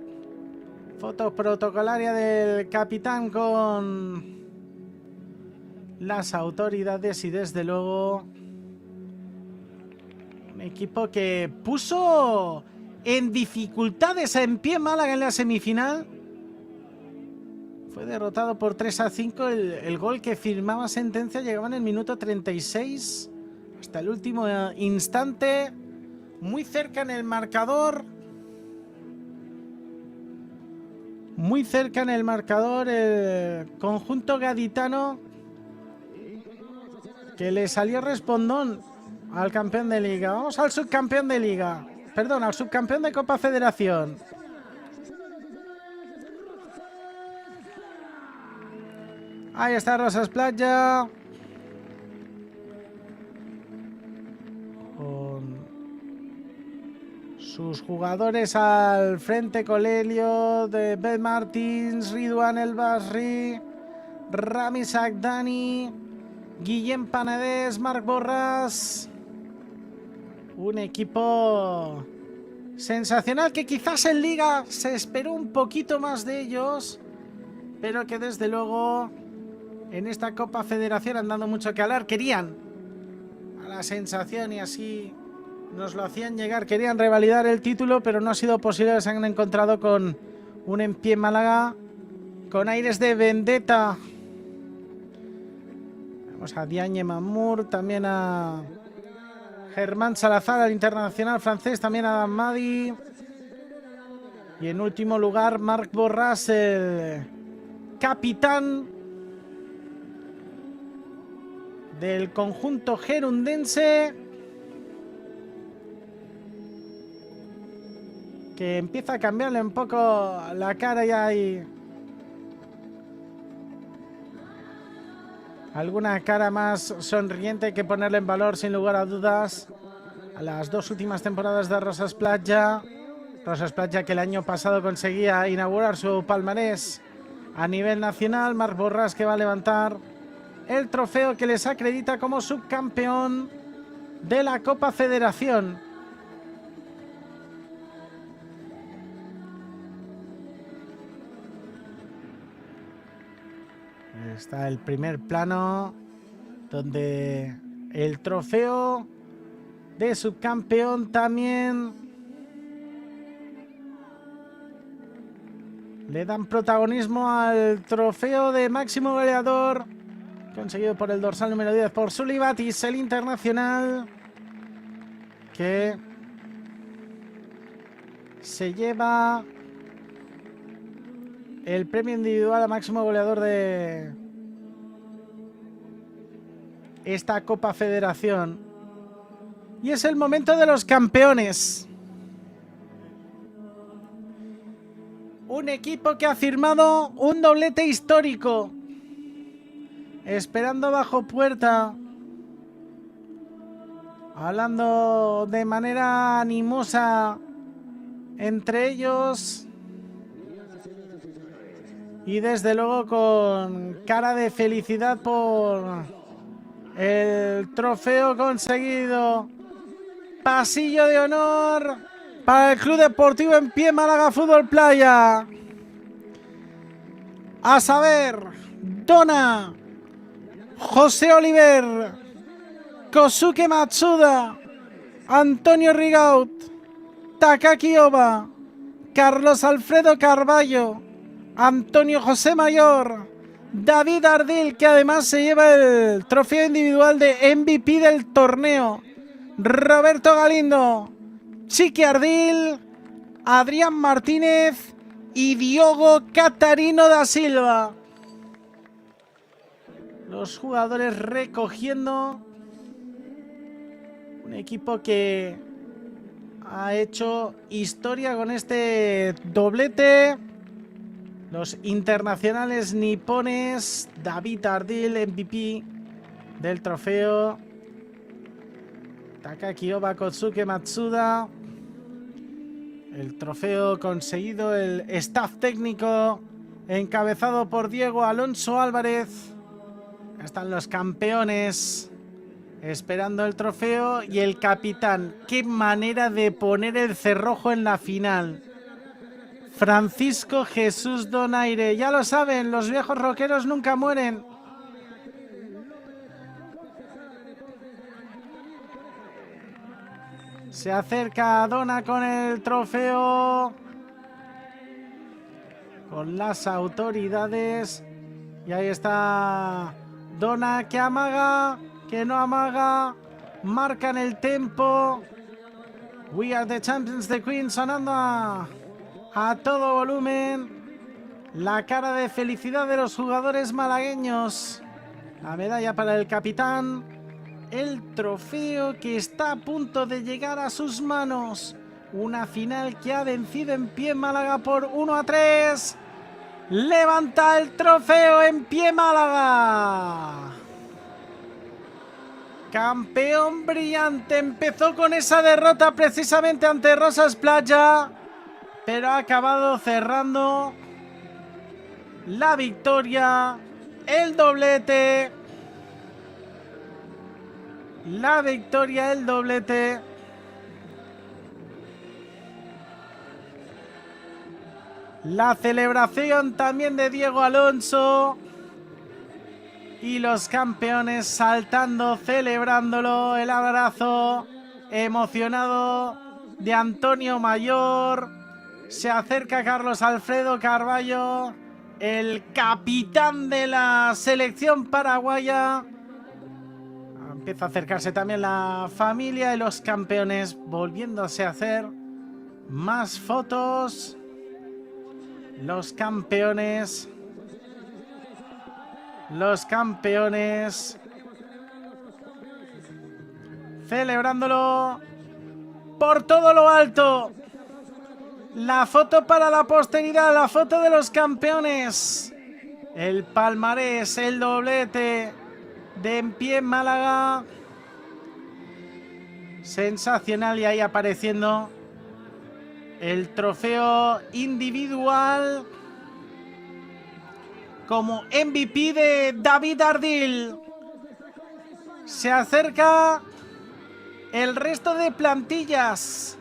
Foto protocolaria del capitán con las autoridades y desde luego un equipo que puso en dificultades en pie Málaga en la semifinal. Fue derrotado por 3-5. El gol que firmaba sentencia llegaba en el minuto 36. Hasta el último instante. Muy cerca en el marcador. Muy cerca en el marcador el conjunto gaditano, que le salió respondón al campeón de liga. Vamos al subcampeón de liga. Perdón, al subcampeón de Copa Federación. Ahí está Rosas Playa. Con sus jugadores al frente: Colelio, de Ben Martins, Ridwan El Basri, Rami Sagdani, Guillem Panadés, Marc Borràs. Un equipo sensacional que quizás en Liga se esperó un poquito más de ellos, pero que desde luego en esta Copa Federación han dado mucho que hablar. Querían a la sensación y así nos lo hacían llegar. Querían revalidar el título, pero no ha sido posible. Se han encontrado con un en pie Málaga con aires de vendetta. Vamos a Diagne Mamour, también a Germán Salazar, al internacional francés, también a Dan Madi. Y en último lugar, Marc Borràs, el capitán del conjunto gerundense, que empieza a cambiarle un poco la cara. Ya hay alguna cara más sonriente que ponerle en valor, sin lugar a dudas, a las dos últimas temporadas de Rosas Playa. Rosas Playa, que el año pasado conseguía inaugurar su palmarés a nivel nacional. Marc Borràs, que va a levantar el trofeo que les acredita como subcampeón de la Copa Federación. Está el primer plano, donde el trofeo de subcampeón también le dan protagonismo al trofeo de máximo goleador, conseguido por el dorsal número 10, por Sulibatis, el internacional, que se lleva el premio individual a máximo goleador de esta Copa Federación. Y es el momento de los campeones. Un equipo que ha firmado un doblete histórico, esperando bajo puerta, hablando de manera animosa entre ellos y desde luego con cara de felicidad por el trofeo conseguido. Pasillo de honor para el Club Deportivo En Pie Málaga Fútbol Playa. A saber, Dona, José Oliver, Kosuke Matsuda, Antonio Rigaud, Takaki Oba, Carlos Alfredo Carballo, Antonio José Mayor, David Ardil, que además se lleva el trofeo individual de MVP del torneo, Roberto Galindo, Chiqui Ardil, Adrián Martínez y Diogo Catarino da Silva. Los jugadores recogiendo un equipo que ha hecho historia con este doblete. los internacionales nipones. David Ardil, MVP del trofeo. Takaki Oba, Kotsuke Matsuda. El trofeo conseguido, el staff técnico encabezado por Diego Alonso Álvarez. Están los campeones esperando el trofeo y el capitán. Qué manera de poner el cerrojo en la final. Francisco Jesús Donaire. Ya lo saben, los viejos rockeros nunca mueren. Se acerca Dona con el trofeo, con las autoridades. Y ahí está Dona, que amaga, que no amaga. Marcan el tempo. We are the champions, the Queen, sonando a todo volumen. La cara de felicidad de los jugadores malagueños. La medalla para el capitán. El trofeo que está a punto de llegar a sus manos. Una final que ha vencido en pie Málaga por 1-3. Levanta el trofeo en pie Málaga. Campeón brillante. Empezó con esa derrota precisamente ante Rosas Playa, pero ha acabado cerrando la victoria, el doblete. La victoria, el doblete. La celebración también de Diego Alonso. Y los campeones saltando, celebrándolo. El abrazo emocionado de Antonio Mayor. Se acerca Carlos Alfredo Carballo, el capitán de la selección paraguaya. Empieza a acercarse también la familia y los campeones, volviéndose a hacer más fotos. Los campeones. Los campeones. Celebrándolo por todo lo alto. La foto para la posteridad, la foto de los campeones. El palmarés, el doblete de en pie Málaga. Sensacional, y ahí apareciendo el trofeo individual como MVP de David Ardil. Se acerca el resto de plantillas.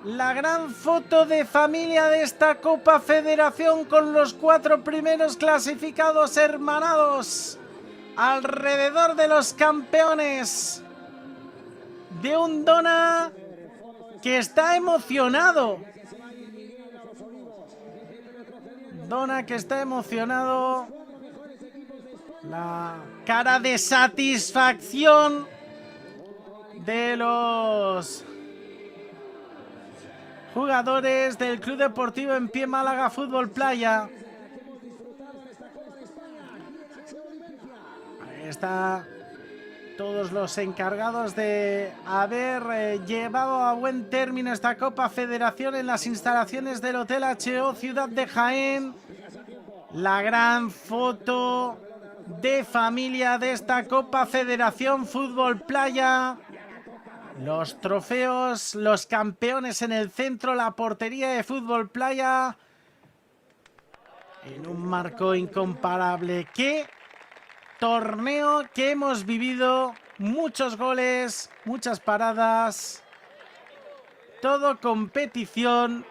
La gran foto de familia de esta Copa Federación con los 4 primeros clasificados hermanados alrededor de los campeones. De un Dona que está emocionado. Dona que está emocionado. La cara de satisfacción de los jugadores del Club Deportivo en Pie Málaga Fútbol Playa. Ahí está todos los encargados de haber llevado a buen término esta Copa Federación en las instalaciones del Hotel HO Ciudad de Jaén. La gran foto de familia de esta Copa Federación Fútbol Playa. Los trofeos, los campeones en el centro, la portería de Fútbol Playa en un marco incomparable. ¡Qué torneo que hemos vivido! Muchos goles, muchas paradas, todo competición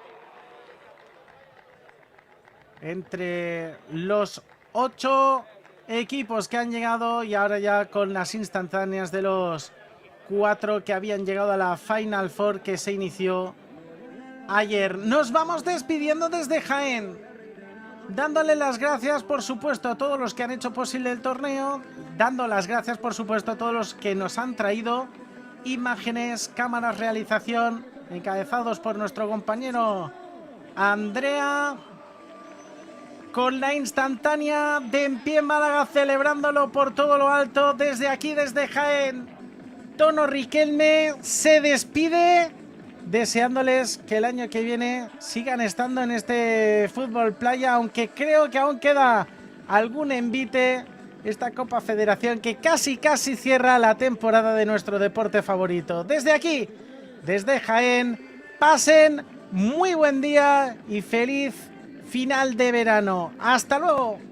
entre los 8 equipos que han llegado, y ahora ya con las instantáneas de los 4 que habían llegado a la Final Four que se inició ayer. Nos vamos despidiendo desde Jaén, dándole las gracias, por supuesto, a todos los que han hecho posible el torneo, dando las gracias, por supuesto, a todos los que nos han traído imágenes, cámaras, realización, encabezados por nuestro compañero Andrea, con la instantánea de En Pie Málaga, celebrándolo por todo lo alto. Desde aquí, desde Jaén, Tono Riquelme se despide deseándoles que el año que viene sigan estando en este fútbol playa, aunque creo que aún queda algún envite, esta Copa Federación que casi cierra la temporada de nuestro deporte favorito. Desde aquí, desde Jaén, pasen muy buen día y feliz final de verano. ¡Hasta luego!